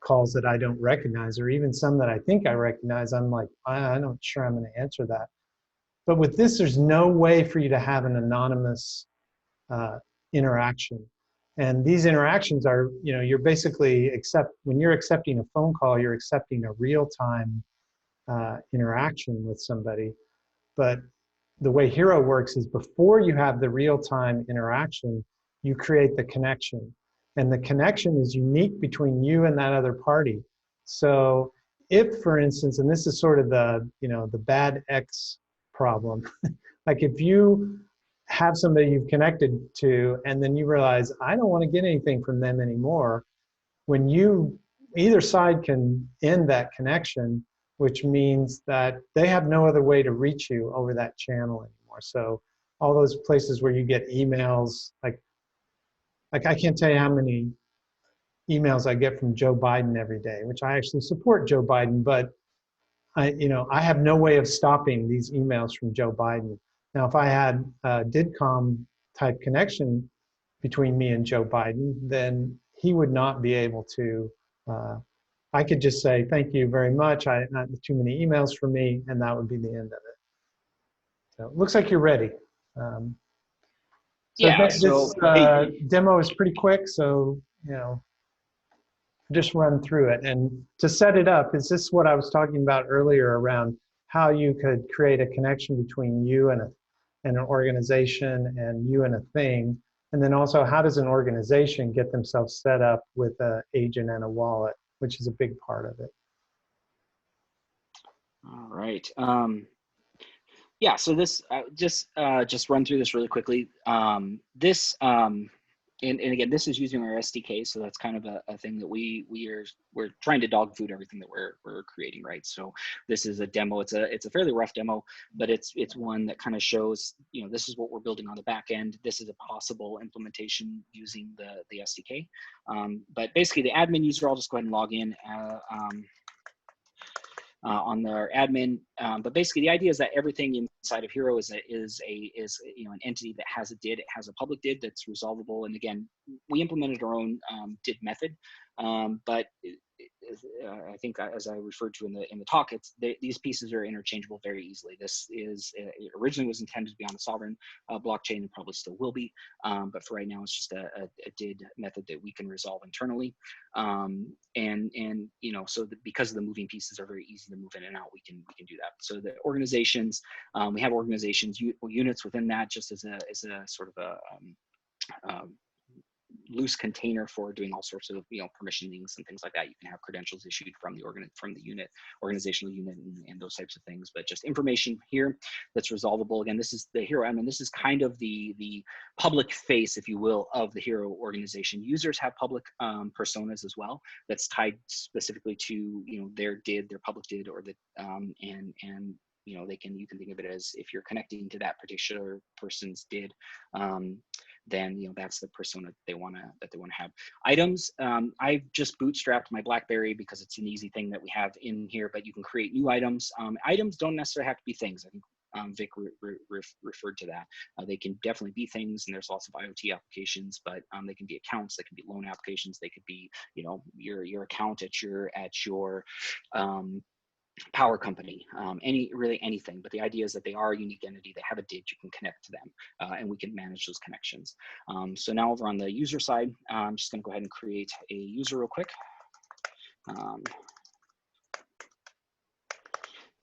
calls that I don't recognize, or even some that I think I recognize. I'm like, I'm not sure I'm going to answer that. But with this, there's no way for you to have an anonymous interaction. And these interactions are, you know, you're basically, when you're accepting a phone call, you're accepting a real-time interaction with somebody. But the way HearRo works is, before you have the real-time interaction, you create the connection. And the connection is unique between you and that other party. So if, for instance, and this is sort of the, you know, the bad X problem, like if you have somebody you've connected to and then you realize, I don't want to get anything from them anymore, when either side can end that connection, which means that they have no other way to reach you over that channel anymore. So all those places where you get emails, like I can't tell you how many emails I get from Joe Biden every day, which I actually support Joe Biden, but I have no way of stopping these emails from Joe Biden. Now, if I had a DIDComm type connection between me and Joe Biden, then he would not be able to. I could just say, thank you very much. Not too many emails for me, and that would be the end of it. So it looks like you're ready. Yeah. This demo is pretty quick, so just run through it. And to set it up, is this what I was talking about earlier around how you could create a connection between you and an organization and you and a thing? And then also, how does an organization get themselves set up with an agent and a wallet, which is a big part of it? All right. Yeah, so this just run through this really quickly. And again, this is using our SDK, so that's kind of a thing that we're trying to dog food everything that we're creating, right? So this is a demo. It's a fairly rough demo, but it's one that kind of shows, this is what we're building on the back end. This is a possible implementation using the SDK. But basically, the admin user, I'll just go ahead and log in. On their admin, but basically the idea is that everything inside of HearRo is an entity that has a DID. It has a public DID that's resolvable, and again, we implemented our own DID method, but I think, as I referred to in the talk, these pieces are interchangeable very easily. This is it originally was intended to be on a sovereign blockchain, and probably still will be, but for right now, it's just a DID method that we can resolve internally. So because of the moving pieces are very easy to move in and out, we can do that. So the organizations, we have organizations units within that, just as a sort of a loose container for doing all sorts of permissionings and things like that. You can have credentials issued from the organizational unit, and those types of things. But just information here that's resolvable. Again, this is the HearRo admin. This is kind of the public face, if you will, of the HearRo organization. Users have public personas as well. That's tied specifically to their DID, their public DID, or the you can think of it as, if you're connecting to that particular person's DID, then that's the persona that they want to have. Items, I've just bootstrapped my BlackBerry because it's an easy thing that we have in here, but you can create new items. Items don't necessarily have to be things. I think Vic referred to that. They can definitely be things, and there's lots of IoT applications, but they can be accounts, they can be loan applications, they could be your account at your power company, anything. But the idea is that they are a unique entity. They have a DID. You can connect to them, and we can manage those connections. So now over on the user side, I'm just going to go ahead and create a user real quick.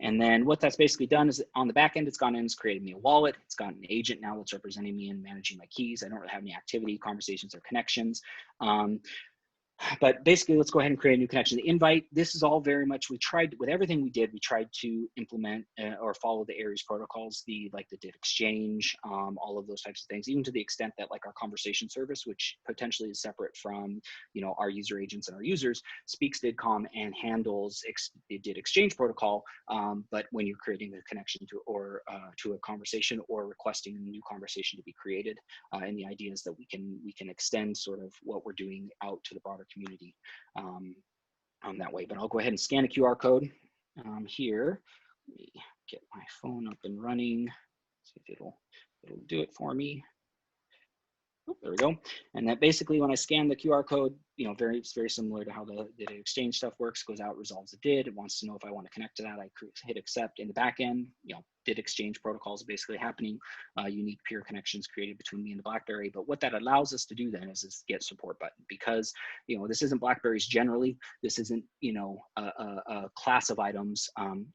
And then what that's basically done is, on the back end, it's gone in, it's created me a wallet. It's got an agent now that's representing me and managing my keys. I don't really have any activity, conversations, or connections. But basically, let's go ahead and create a new connection. The invite, this is all very much, we tried, with everything we did, we tried to implement or follow the Aries protocols, like the DID exchange, all of those types of things, even to the extent that like our conversation service, which potentially is separate from our user agents and our users, speaks DIDComm and handles the DID exchange protocol. But when you're creating a connection to a conversation, or requesting a new conversation to be created, and the idea is that we can extend sort of what we're doing out to the broader community that way. But I'll go ahead and scan a QR code here. Let me get my phone up and running. See if it'll do it for me. Oh, there we go. And that basically, when I scan the QR code, it's very similar to how the DID exchange stuff works. Goes out, resolves the DID. It wants to know if I want to connect to that. I hit accept. In the back end, DID exchange protocols basically happening. Unique peer connections created between me and the BlackBerry. But what that allows us to do then is get support button, because this isn't BlackBerries generally. This isn't a class of items,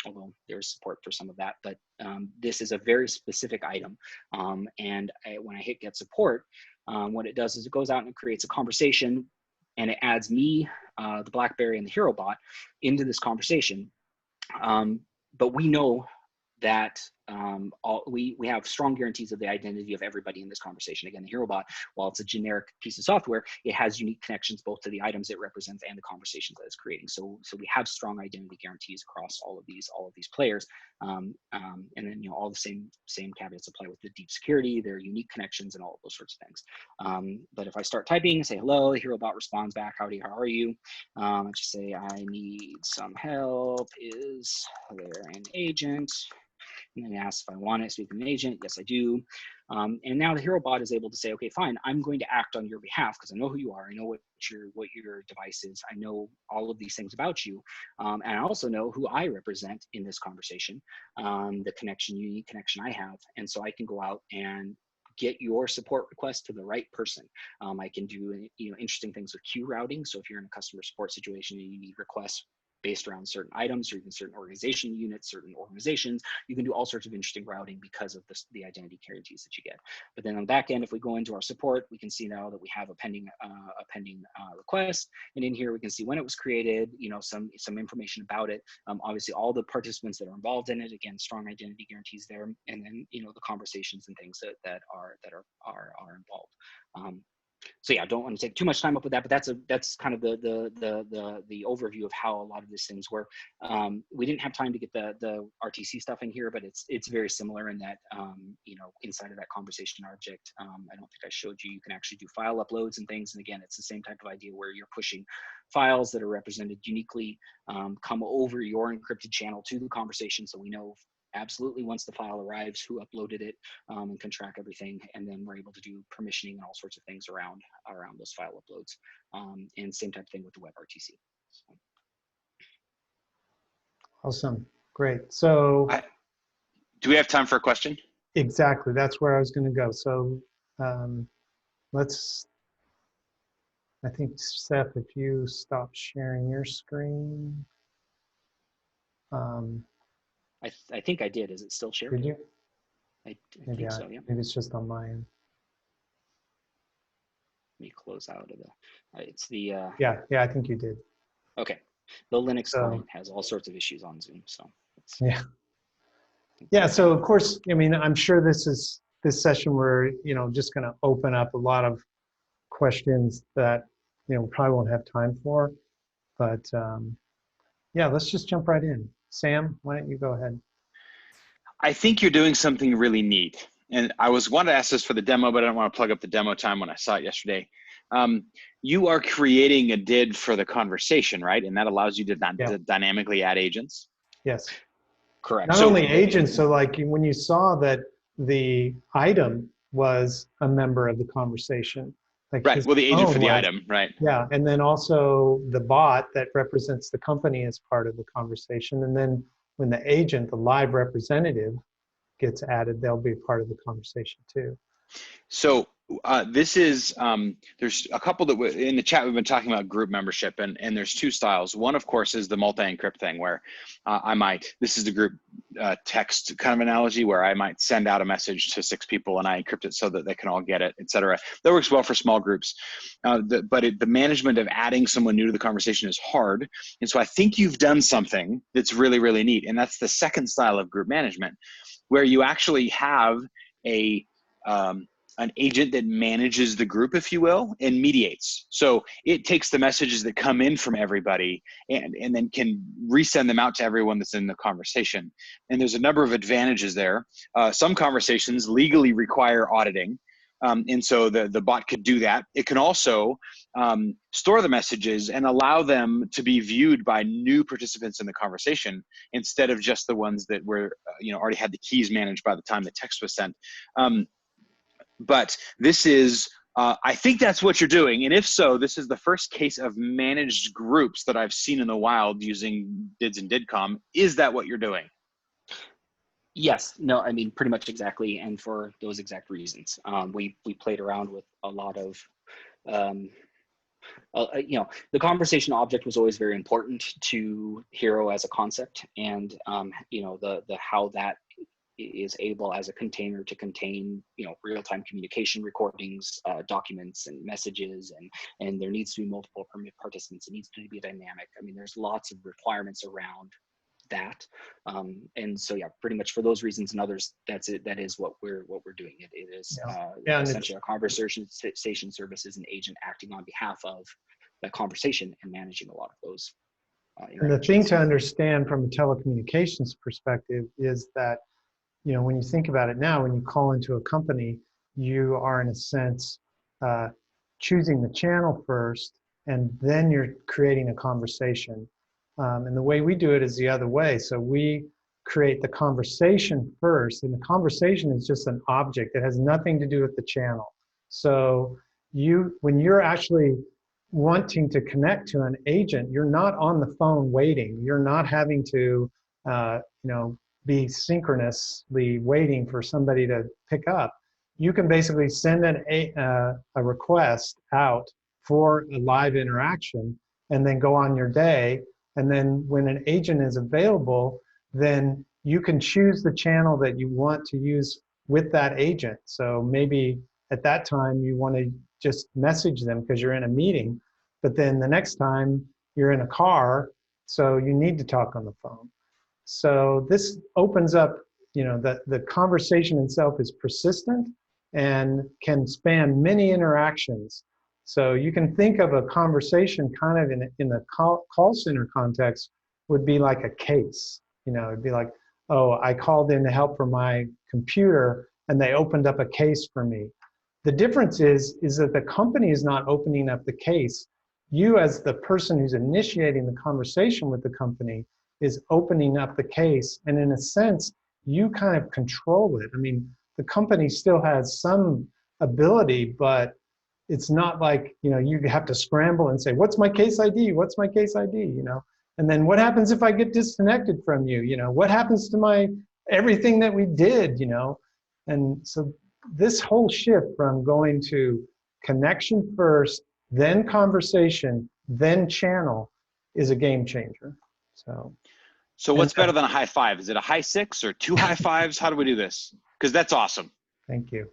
although there's support for some of that. But this is a very specific item. And when I hit get support, what it does is it goes out and it creates a conversation, and it adds me, the BlackBerry, and the HearRo bot into this conversation. But we know that we have strong guarantees of the identity of everybody in this conversation. Again, the HearRo bot, while it's a generic piece of software, it has unique connections both to the items it represents and the conversations that it's creating. So we have strong identity guarantees across all of these players. And then, you know, all the same caveats apply with the deep security, their unique connections, and all of those sorts of things. But if I start typing and say hello, the HearRo bot responds back, howdy, how are you? I just say, I need some help. Is there an agent? And then it asks if I want it, speak with an agent. Yes, I do. And now the HearRo bot is able to say, okay, fine, I'm going to act on your behalf because I know who you are. I know what your device is. I know all of these things about you. And I also know who I represent in this conversation, the unique connection I have. And so I can go out and get your support request to the right person. I can do, you know, interesting things with queue routing. So if you're in a customer support situation and you need requests based around certain items or even certain organization units, certain organizations, you can do all sorts of interesting routing because of the identity guarantees that you get. But then on the back end, if we go into our support, we can see now that we have a pending request. And in here, we can see when it was created, you know, some information about it. Obviously, all the participants that are involved in it, again, strong identity guarantees there. And then, you know, the conversations and things that are involved. So yeah, I don't want to take too much time up with that, but that's kind of the overview of how a lot of these things work. We didn't have time to get the RTC stuff in here, but it's very similar in that, you know, inside of that conversation object, I don't think I showed you, you can actually do file uploads and things. And again, it's the same type of idea where you're pushing files that are represented uniquely, come over your encrypted channel to the conversation. So we know absolutely once the file arrives, who uploaded it, and can track everything. And then we're able to do permissioning and all sorts of things around those file uploads. And same type of thing with the WebRTC. So. Awesome, great. So do we have time for a question? Exactly, that's where I was going to go. So I think, Seth, if you stop sharing your screen. I think I did. Is it still shared? Did you? I think so, yeah. Maybe it's just on my end. Let me close out of the, it's the... Yeah, I think you did. Okay. The Linux client has all sorts of issues on Zoom, so. Yeah, so of course, I mean, I'm sure this session we're, you know, just going to open up a lot of questions that, you know, we probably won't have time for. But yeah, let's just jump right in. Sam, why don't you go ahead? I think you're doing something really neat. And I wanted to ask this for the demo, but I don't want to plug up the demo time when I saw it yesterday. You are creating a DID for the conversation, right? And that allows you to dynamically add agents? Yes. Correct. Not only agents, so like when you saw that the item was a member of the conversation. Like right, well, the agent for the item, right? Yeah, and then also the bot that represents the company as part of the conversation. And then when the agent, the live representative, gets added, they'll be part of the conversation too. So this is, there's a couple that in the chat, we've been talking about group membership, and there's two styles. One, of course, is the multi-encrypt thing where this is the group text kind of analogy where I might send out a message to 6 people and I encrypt it so that they can all get it, et cetera. That works well for small groups. But the management of adding someone new to the conversation is hard. And so I think you've done something that's really, really neat. And that's the second style of group management, where you actually have an agent that manages the group, if you will, and mediates. So it takes the messages that come in from everybody and then can resend them out to everyone that's in the conversation. And there's a number of advantages there. Some conversations legally require auditing. And so the bot could do that. It can also store the messages and allow them to be viewed by new participants in the conversation instead of just the ones that were, already had the keys managed by the time the text was sent. But this is, I think that's what you're doing. And if so, this is the first case of managed groups that I've seen in the wild using DIDs and DIDComm. Is that what you're doing? Yes, no, I mean, pretty much exactly. And for those exact reasons, we played around with a lot of, the conversation object was always very important to HearRo as a concept. And, the how that is able as a container to contain, real-time communication recordings, documents and messages, and there needs to be multiple participants. It needs to be dynamic. I mean, there's lots of requirements around that. And so, yeah, pretty much for those reasons and others, that's it. That is what we're doing. It is essentially a conversation station service is an agent acting on behalf of that conversation and managing a lot of those. And the thing to understand from a telecommunications perspective is that, you know, when you think about it now, when you call into a company, you are in a sense choosing the channel first, and then you're creating a conversation. And the way we do it is the other way. So we create the conversation first, and the conversation is just an object. It has nothing to do with the channel. So when you're actually wanting to connect to an agent, you're not on the phone waiting. You're not having to, be synchronously waiting for somebody to pick up. You can basically send a request out for a live interaction and then go on your day. And then when an agent is available, then you can choose the channel that you want to use with that agent. So maybe at that time you want to just message them because you're in a meeting, but then the next time you're in a car, so you need to talk on the phone. So this opens up, the conversation itself is persistent and can span many interactions. So you can think of a conversation kind of in the call center context would be like a case. It'd be like, oh, I called in to help for my computer and they opened up a case for me. The difference is that the company is not opening up the case. You, as the person who's initiating the conversation with the company, is opening up the case. And in a sense, you kind of control it. I mean, the company still has some ability, but it's not like, you have to scramble and say, what's my case ID? What's my case ID? And then what happens if I get disconnected from you? What happens to everything that we did, And so this whole shift from going to connection first, then conversation, then channel is a game changer. So what's better than a high five? Is it a high six or 2 high fives? How do we do this? Because that's awesome. Thank you.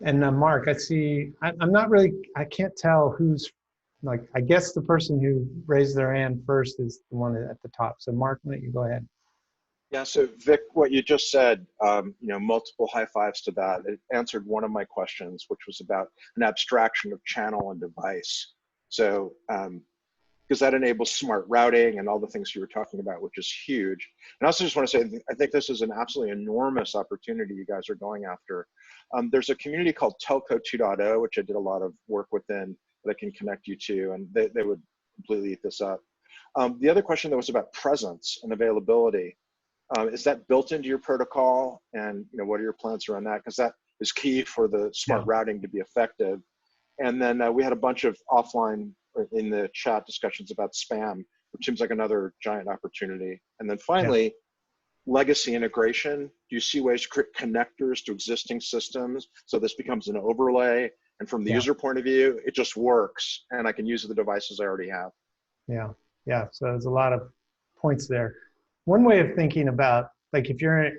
And Mark, I see, I can't tell who's, I guess the person who raised their hand first is the one at the top. So Mark, why don't you go ahead? Yeah, so Vic, what you just said, multiple high fives to that. It answered one of my questions, which was about an abstraction of channel and device. So, because that enables smart routing and all the things you were talking about, which is huge. And I also just want to say, I think this is an absolutely enormous opportunity you guys are going after. There's a community called Telco 2.0, which I did a lot of work within that I can connect you to, and they would completely eat this up. The other question that was about presence and availability. Is that built into your protocol? And what are your plans around that? Because that is key for the smart routing to be effective. And then we had a bunch of offline in the chat discussions about spam, which seems like another giant opportunity. And then finally, legacy integration. Do you see ways to create connectors to existing systems so this becomes an overlay? And from the user point of view, it just works and I can use the devices I already have. Yeah. So there's a lot of points there. One way of thinking about, like, if you're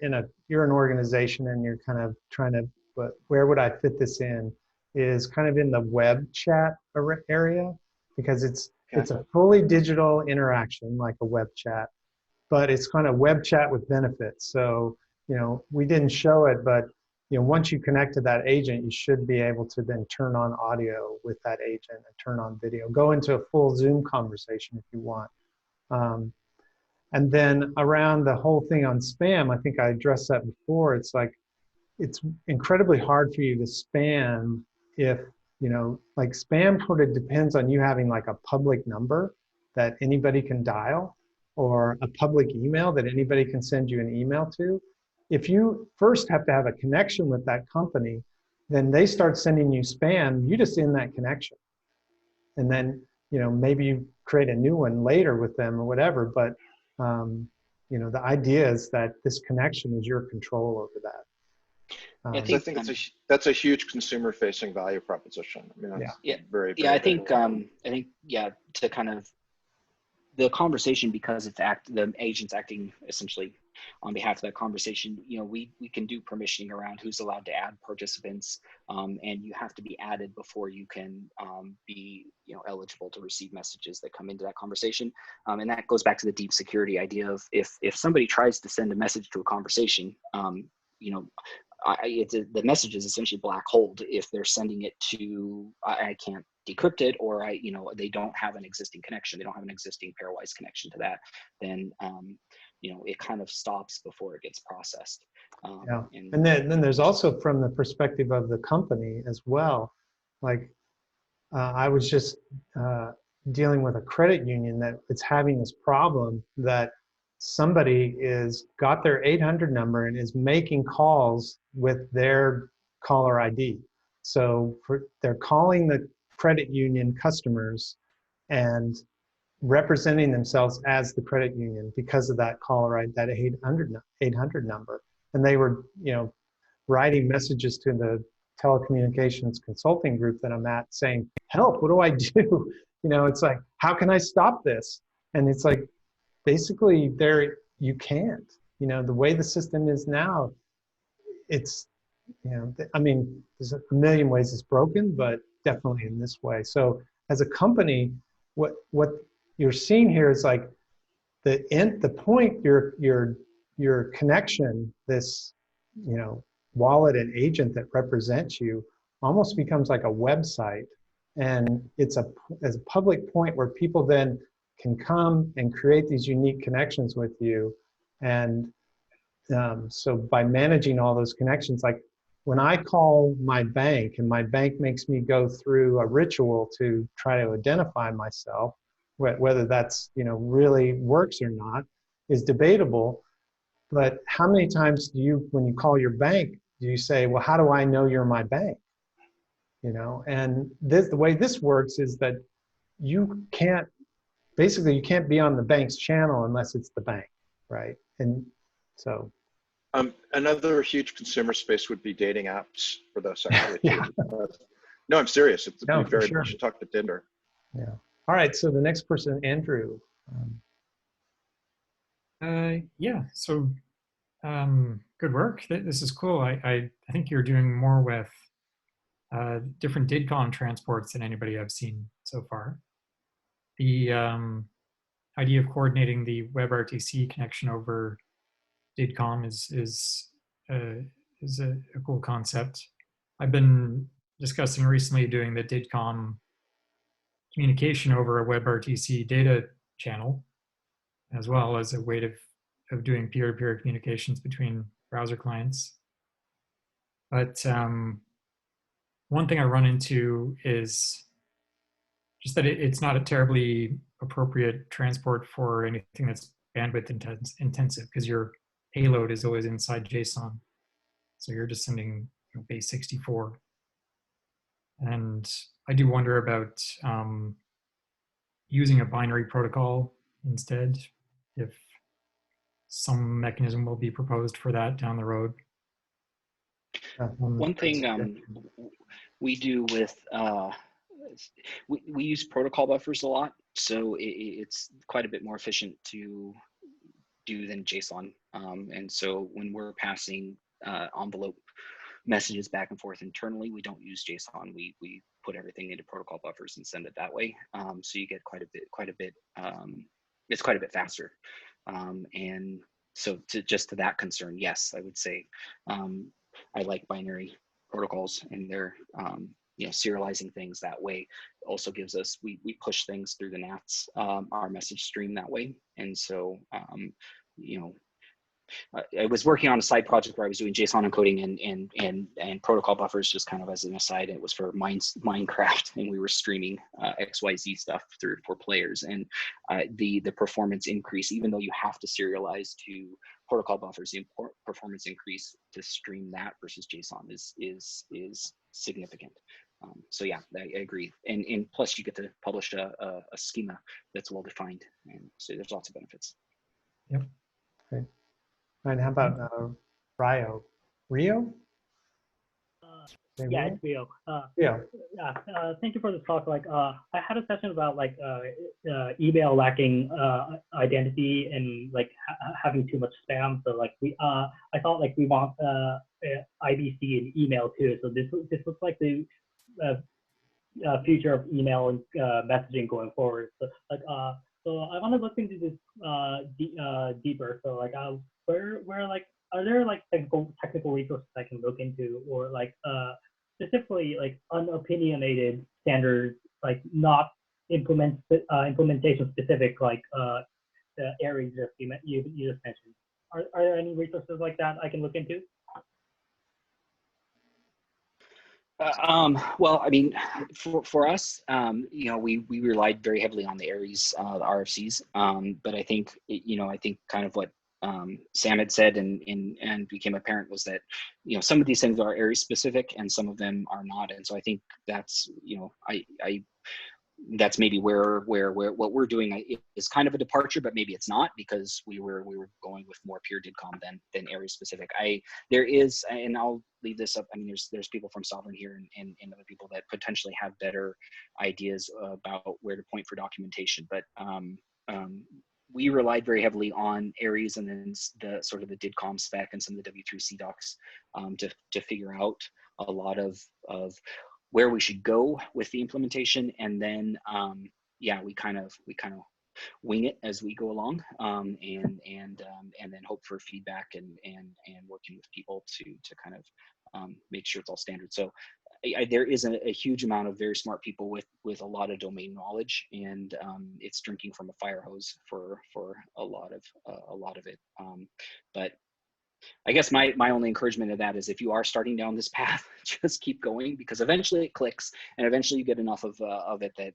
you're an organization and you're kind of trying to, but where would I fit this in, is kind of in the web chat area, because it's a fully digital interaction like a web chat, but it's kind of web chat with benefits. So, we didn't show it, but once you connect to that agent, you should be able to then turn on audio with that agent and turn on video, go into a full Zoom conversation if you want. And then around the whole thing on spam, I think I addressed that before. It's like, it's incredibly hard for you to spam if, like spam sort of depends on you having like a public number that anybody can dial, or a public email that anybody can send you an email to. If you first have to have a connection with that company, then they start sending you spam, you just end that connection. And then, maybe you create a new one later with them or whatever, but the idea is that this connection is your control over that. I think that's a huge consumer-facing value proposition. I mean, that's very I think to kind of the conversation, because the agent's acting essentially on behalf of that conversation, we can do permissioning around who's allowed to add participants, and you have to be added before you can be eligible to receive messages that come into that conversation. And that goes back to the deep security idea of if somebody tries to send a message to a conversation, the message is essentially black holed if they're sending it to, I can't decrypt it, or they don't have an existing connection, they don't have an existing pairwise connection to that, then it kind of stops before it gets processed. And then there's also from the perspective of the company as well. Like I was just dealing with a credit union that it's having this problem that somebody got their 800 number and is making calls with their caller ID. So they're calling the credit union customers and representing themselves as the credit union because of that caller ID, that 800 number. And they were, writing messages to the telecommunications consulting group that I'm at saying, help, what do I do? It's like, how can I stop this? And it's like, basically you can't, the way the system is now, it's, I mean, there's a million ways it's broken, but definitely in this way. So as a company, what you're seeing here is like the point, your connection, this, wallet and agent that represents you almost becomes like a website. And it's a public point where people then can come and create these unique connections with you. And so by managing all those connections, like when I call my bank and my bank makes me go through a ritual to try to identify myself, whether that's, really works or not is debatable. But how many times when you call your bank, do you say, well, how do I know you're my bank? And the way this works is that you can't be on the bank's channel unless it's the bank, right? And so. Another huge consumer space would be dating apps for those actually. Yeah. No, I'm serious. It's No, for sure. You should talk to Tinder. Yeah. All right. So the next person, Andrew. Yeah. So good work. This is cool. I think you're doing more with different DIDComm transports than anybody I've seen so far. The idea of coordinating the WebRTC connection over DIDComm is a cool concept. I've been discussing recently doing the DIDComm communication over a WebRTC data channel, as well as a way of doing peer-to-peer communications between browser clients. But one thing I run into is just that it's not a terribly appropriate transport for anything that's bandwidth intensive, because your payload is always inside JSON. So you're just sending base 64. And I do wonder about using a binary protocol instead, if some mechanism will be proposed for that down the road. One thing we do with, we use protocol buffers a lot, so it's quite a bit more efficient to do than JSON. And so when we're passing envelope messages back and forth internally, we don't use JSON. We put everything into protocol buffers and send it that way. So you get quite a bit. It's quite a bit faster. And so to that concern, yes, I would say I like binary protocols, and they're serializing things that way also gives us, we push things through the NATs, our message stream that way. And so I was working on a side project where I was doing JSON encoding and protocol buffers, just kind of as an aside. It was for Minecraft, and we were streaming XYZ stuff for players, and the performance increase, even though you have to serialize to protocol buffers, the performance increase to stream that versus JSON is significant. So yeah, I agree, and plus you get to publish a schema that's well defined, and so there's lots of benefits. Yep. Okay. And how about Rio? Yeah, it's Leo. Yeah. Thank you for this talk. Like, I had a session about like email lacking identity and like having too much spam. So like I thought like we want IBC and email too. So this looks like the future of email and messaging going forward. So like so I want to look into this deeper. So like where like are there like technical resources I can look into, or like specifically like unopinionated standards, like not implementation specific, like the areas that you just mentioned. Are there any resources like that I can look into? Well, I mean, for us, you know, we relied very heavily on the Aries, the RFCs. But I think, you know, I think kind of what Sam had said and became apparent was that, you know, some of these things are Aries specific and some of them are not. And so I think that's, you know, that's maybe where what we're doing is kind of a departure, but maybe it's not, because we were going with more pure DIDComm than area specific. There is, and I'll leave this up. I mean, there's people from Sovereign here and other people that potentially have better ideas about where to point for documentation, but we relied very heavily on Aries and then the sort of the DIDComm spec and some of the W3C docs to figure out a lot of where we should go with the implementation, and then yeah, we kind of wing it as we go along, and then hope for feedback and working with people to kind of make sure it's all standard. So there is a huge amount of very smart people with a lot of domain knowledge, and it's drinking from a fire hose for a lot of it. But I guess my only encouragement of that is if you are starting down this path, just keep going, because eventually it clicks, and eventually you get enough of it that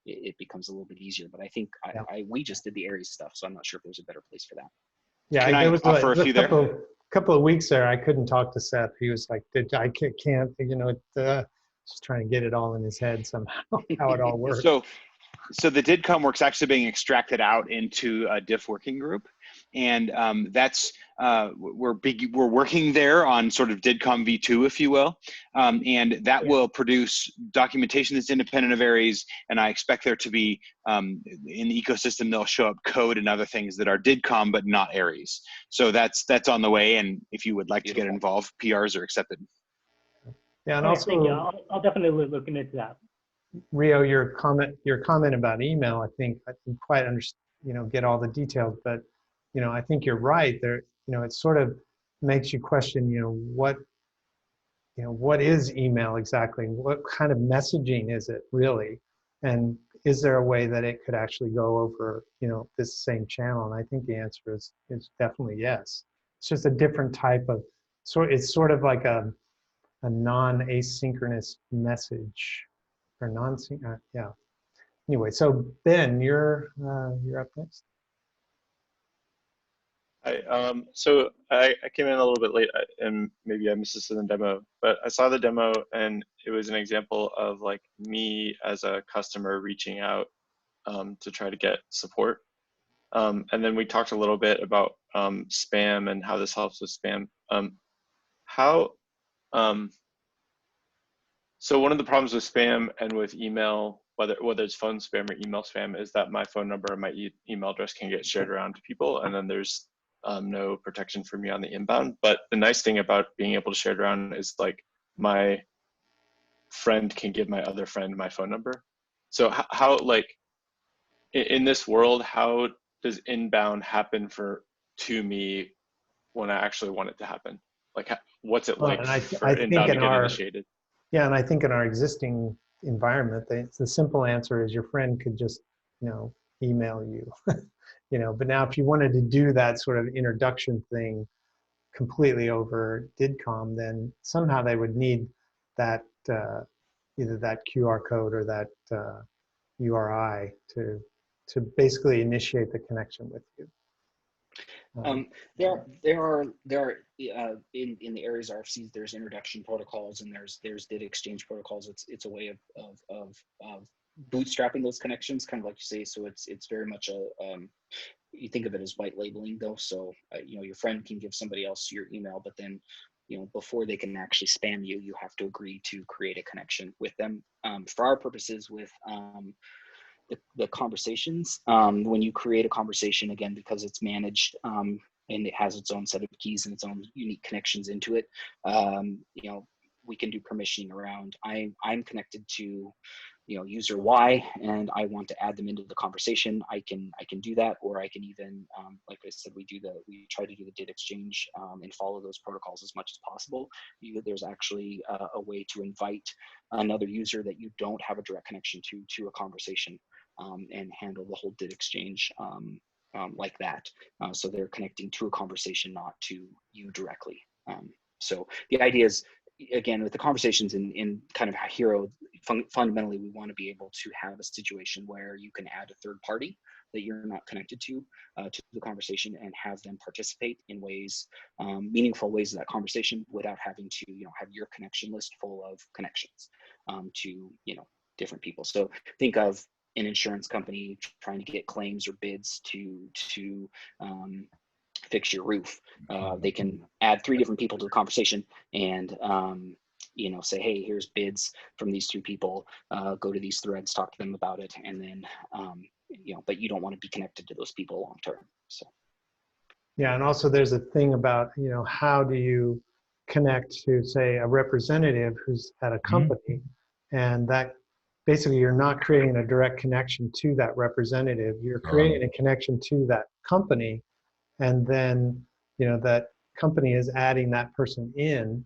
it becomes a little bit easier. But I think we just did the Aries stuff, so I'm not sure if there's a better place for that. Yeah, there was offer a few couple of weeks there. I couldn't talk to Seth. He was like, I can't, you know, just trying to get it all in his head somehow, how it all works. So the DIDComm work's actually being extracted out into a diff working group, and that's we're working there on sort of DIDComm v2, if you will, and that will produce documentation that's independent of Aries, and I expect there to be in the ecosystem there'll show up code and other things that are DIDComm but not Aries. So that's on the way, and if you would like to get involved, PRs are accepted. Yeah, and Okay, also thank you. I'll definitely look into that. Rio, your comment about email, I think I can quite get all the details, but I think you're right there. It sort of makes you question, what is email exactly? What kind of messaging is it really? And is there a way that it could actually go over, this same channel? And I think the answer is definitely yes. It's just a different type of it's sort of like a non-asynchronous message. Or yeah. Anyway, so Ben, you're up next. So I came in a little bit late, and maybe I missed this in the demo, but I saw the demo, and it was an example of like me as a customer reaching out to try to get support. And then we talked a little bit about spam and how this helps with spam. So one of the problems with spam and with email, whether it's phone spam or email spam, is that my phone number and my email address can get shared around to people, and then there's no protection for me on the inbound. But the nice thing about being able to share it around is like my friend can give my other friend my phone number. So how like in this world, how does inbound happen to me when I actually want it to happen? Like what's it like for inbound to get initiated? Yeah, and I think in our existing environment, the simple answer is your friend could just, email you, But now, if you wanted to do that sort of introduction thing completely over DIDComm, then somehow they would need that either that QR code or that URI to basically initiate the connection with you. There are in the Aries RFCs, there's introduction protocols and there's DID exchange protocols. It's a way of bootstrapping those connections, kind of like you say. So it's very much you think of it as white labeling though. So your friend can give somebody else your email, but then before they can actually spam you, you have to agree to create a connection with them. For our purposes with the conversations, when you create a conversation, again, because it's managed and it has its own set of keys and its own unique connections into it, we can do permissioning around. I'm connected to user Y, and I want to add them into the conversation. I can do that, or I can even, like I said, we try to do the DID exchange and follow those protocols as much as possible. There's actually a way to invite another user that you don't have a direct connection to a conversation, and handle the whole DID exchange like that. So they're connecting to a conversation, not to you directly. So the idea is, again, with the conversations in kind of HearRo, fundamentally, we want to be able to have a situation where you can add a third party that you're not connected to the conversation, and have them participate in ways, meaningful ways of that conversation, without having to have your connection list full of connections to different people. So think of an insurance company trying to get claims or bids to fix your roof. They can add 3 different people to the conversation and say, hey, here's bids from these 3 people, go to these threads, talk to them about it, and then but you don't want to be connected to those people long term. So yeah, and also there's a thing about how do you connect to, say, a representative who's at a company, and that basically you're not creating a direct connection to that representative, you're creating a connection to that company. And then, that company is adding that person in.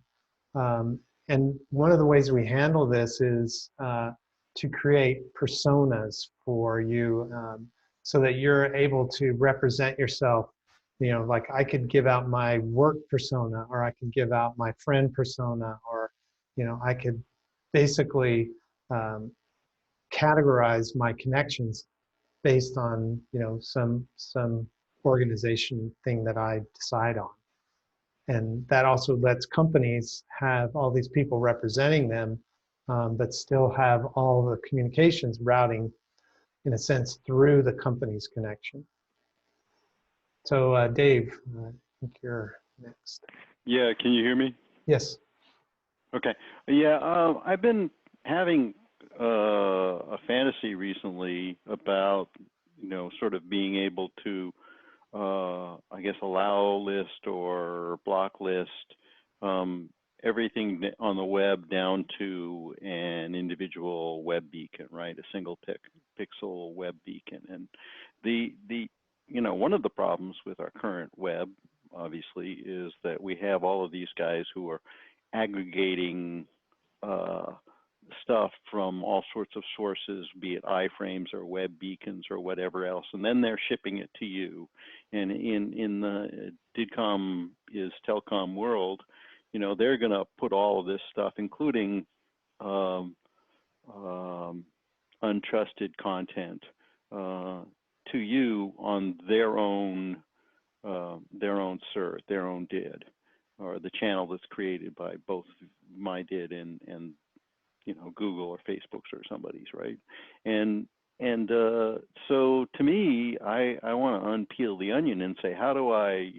And one of the ways we handle this is to create personas for you, so that you're able to represent yourself. Like I could give out my work persona, or I could give out my friend persona, or, I could basically categorize my connections based on, some organization thing that I decide on. And that also lets companies have all these people representing them, but still have all the communications routing, in a sense, through the company's connection. So Dave, I think you're next. Yeah, can you hear me? Yes. Okay. Yeah, I've been having a fantasy recently about, sort of being able to, I guess, allow list or block list everything on the web down to an individual web beacon, right? A single pixel web beacon. And one of the problems with our current web, obviously, is that we have all of these guys who are aggregating stuff from all sorts of sources, be it iframes or web beacons or whatever else, and then they're shipping it to you. And in the DIDComm is telecom world, they're going to put all of this stuff, including untrusted content, to you on their own cert, their own DID, or the channel that's created by both my DID and Google or Facebook's or somebody's, right? And so to me, I want to unpeel the onion and say, how do I,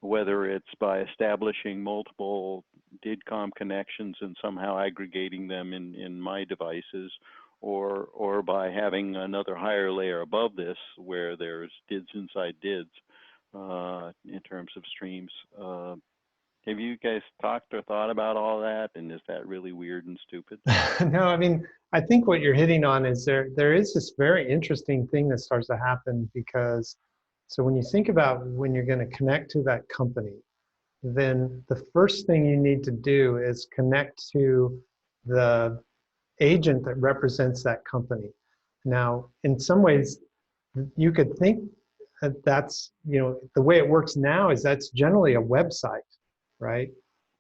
whether it's by establishing multiple DIDComm connections and somehow aggregating them in my devices, or by having another higher layer above this where there's DIDs inside DIDs in terms of streams. Have you guys talked or thought about all that? And is that really weird and stupid? No, I mean, I think what you're hitting on is there is this very interesting thing that starts to happen, because so when you think about when you're going to connect to that company, then the first thing you need to do is connect to the agent that represents that company. Now, in some ways, you could think that that's, the way it works now is that's generally a website, right?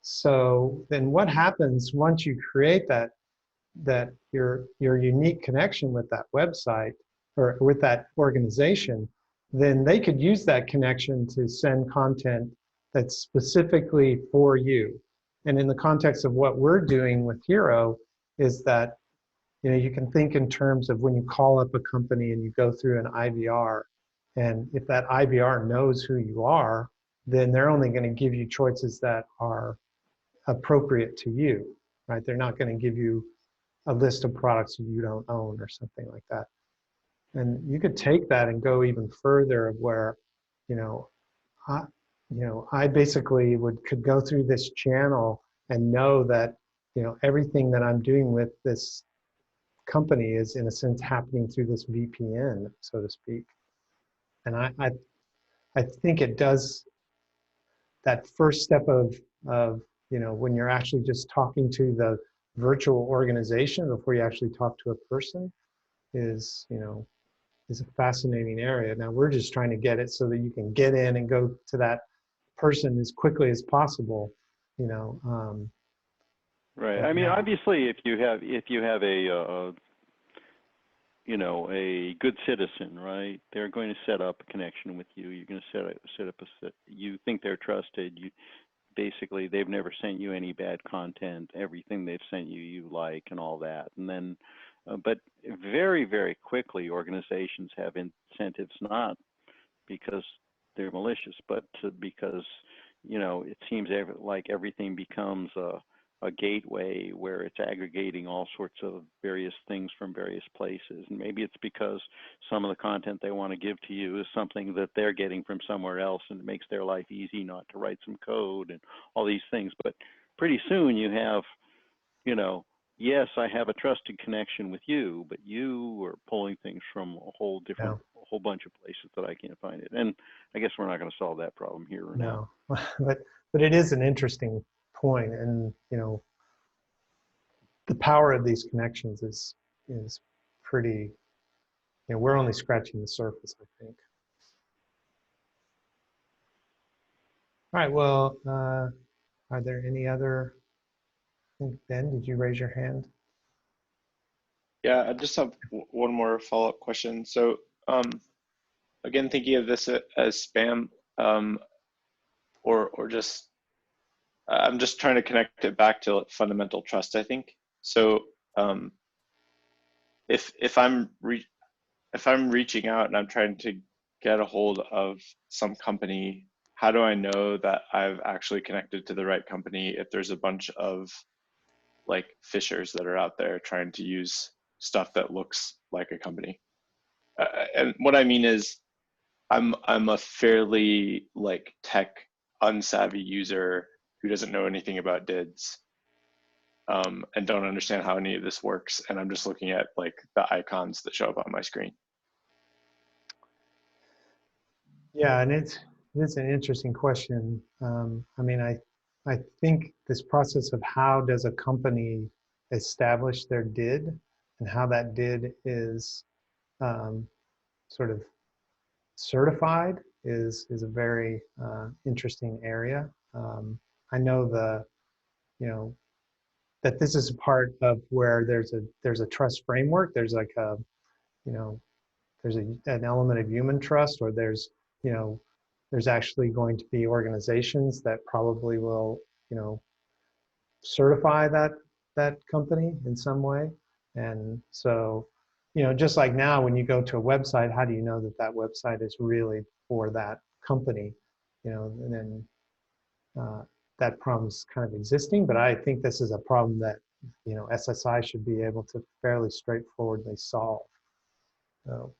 So then what happens once you create that your unique connection with that website or with that organization, then they could use that connection to send content that's specifically for you. And in the context of what we're doing with HearRo is that, you can think in terms of when you call up a company and you go through an IVR, and if that IVR knows who you are, then they're only going to give you choices that are appropriate to you, right? They're not going to give you a list of products you don't own or something like that. And you could take that and go even further of where, I basically could go through this channel and know that, everything that I'm doing with this company is in a sense happening through this VPN, so to speak. And I think it does that first step of when you're actually just talking to the virtual organization before you actually talk to a person is a fascinating area. Now we're just trying to get it so that you can get in and go to that person as quickly as possible, Right. I mean, obviously, if you have a a good citizen, right? They're going to set up a connection with you. You're going to set up you think they're trusted. Basically, they've never sent you any bad content. Everything they've sent you, you like, and all that. And then, but very, very quickly, organizations have incentives, not because they're malicious, but because, it seems like everything becomes a gateway where it's aggregating all sorts of various things from various places. And maybe it's because some of the content they want to give to you is something that they're getting from somewhere else, and it makes their life easy not to write some code and all these things. But pretty soon you have, yes, I have a trusted connection with you, but you are pulling things from a whole bunch of places that I can't find it. And I guess we're not going to solve that problem here or now. But it is an interesting point, and the power of these connections is pretty. We're only scratching the surface, I think. All right. Well, are there any other? I think Ben, did you raise your hand? Yeah, I just have one more follow-up question. So, again, thinking of this as spam, or just, I'm just trying to connect it back to fundamental trust, I think. So, if I'm reaching out and I'm trying to get a hold of some company, how do I know that I've actually connected to the right company if there's a bunch of like fishers that are out there trying to use stuff that looks like a company? And what I mean is, I'm a fairly like tech unsavvy user who doesn't know anything about DIDs, and don't understand how any of this works. And I'm just looking at like the icons that show up on my screen. Yeah, and it's an interesting question. I mean, I think this process of how does a company establish their DID and how that DID is sort of certified is a very interesting area. I know that this is a part of where there's a trust framework. There's like a there's an element of human trust, or there's actually going to be organizations that probably will certify that company in some way. And so just like now when you go to a website, how do you know that that website is really for that company? And then that problem's kind of existing, but I think this is a problem that SSI should be able to fairly straightforwardly solve. So,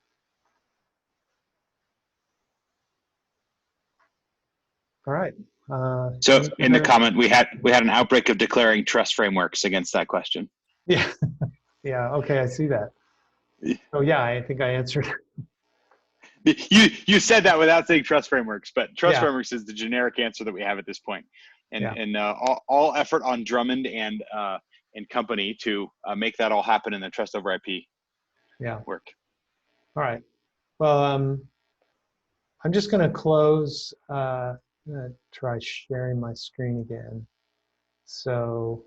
all right. So in the comment, we had an outbreak of declaring trust frameworks against that question. Yeah. Yeah. Okay. I see that. Oh yeah. I think I answered. You said that without saying trust frameworks, but trust frameworks is the generic answer that we have at this point. And all effort on Drummond and company to make that all happen in the trust over IP work. All right. Well, I'm just going to close. I'm going to try sharing my screen again. So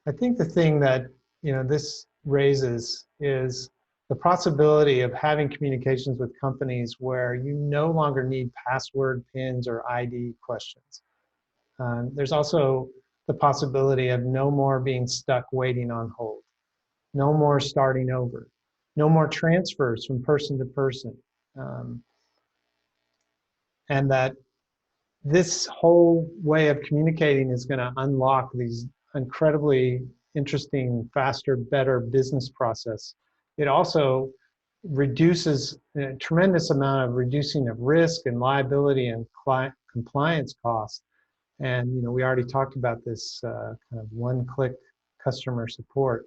I think the thing that this raises is the possibility of having communications with companies where you no longer need password, PINs, or ID questions. There's also the possibility of no more being stuck waiting on hold, no more starting over, no more transfers from person to person. and that this whole way of communicating is going to unlock these incredibly interesting, faster, better business process. It also reduces a tremendous amount of reducing of risk and liability and compliance costs. And we already talked about this kind of one-click customer support.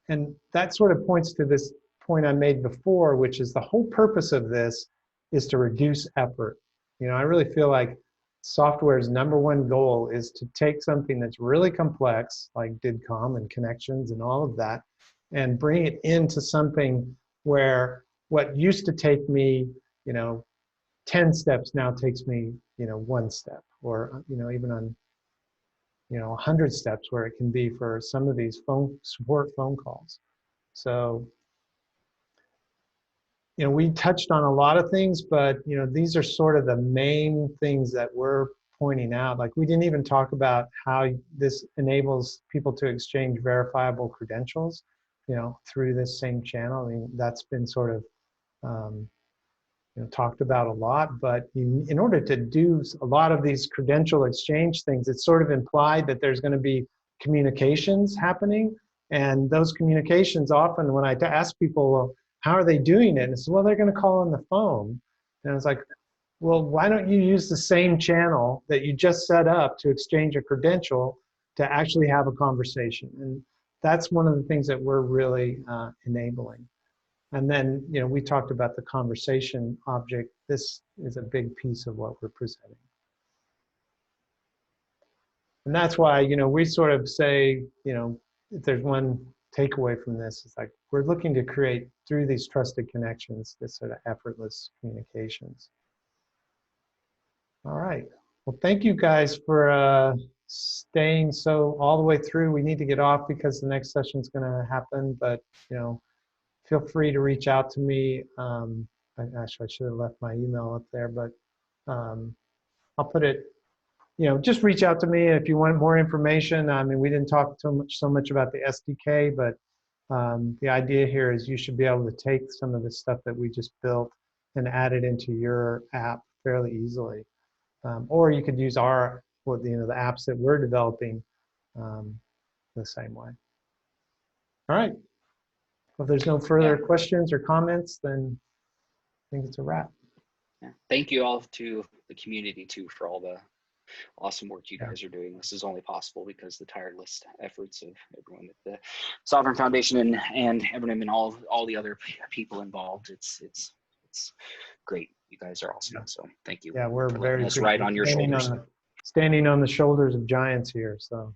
And that sort of points to this point I made before, which is the whole purpose of this is to reduce effort. I really feel like software's #1 goal is to take something that's really complex, like DIDComm and connections and all of that, and bring it into something where what used to take me, 10 steps now takes me, 1 step, or, even on, 100 steps where it can be for some of these support phone calls. So, we touched on a lot of things, but, these are sort of the main things that we're pointing out. Like, we didn't even talk about how this enables people to exchange verifiable credentials, through this same channel. I mean, that's been sort of, talked about a lot, but in order to do a lot of these credential exchange things, it's sort of implied that there's going to be communications happening. And those communications often, when I ask people, well, how are they doing it? And it's, well, they're going to call on the phone. And it's like, well, why don't you use the same channel that you just set up to exchange a credential to actually have a conversation? And that's one of the things that we're really enabling. And then, we talked about the conversation object. This is a big piece of what we're presenting. And that's why, we sort of say, if there's one takeaway from this, it's like we're looking to create, through these trusted connections, this sort of effortless communications. All right. Well, thank you guys for staying all the way through. We need to get off because the next session is going to happen, but, feel free to reach out to me. Actually, I should have left my email up there, but I'll put it, just reach out to me if you want more information. I mean, we didn't talk so much about the SDK, but the idea here is you should be able to take some of the stuff that we just built and add it into your app fairly easily. Or you could use the apps that we're developing the same way. All right. Well, if there's no further questions or comments, then I think it's a wrap. Yeah. Thank you all to the community too for all the awesome work you guys are doing. This is only possible because the tireless efforts of everyone at the Sovereign Foundation and everyone and all the other people involved. It's great. You guys are awesome. So thank you. Yeah, we're very right on your shoulders. Standing on the shoulders of giants here. So,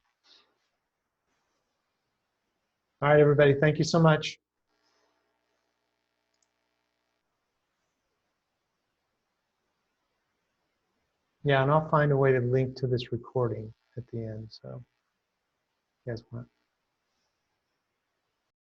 all right, everybody. Thank you so much. Yeah, and I'll find a way to link to this recording at the end. So, you guys want.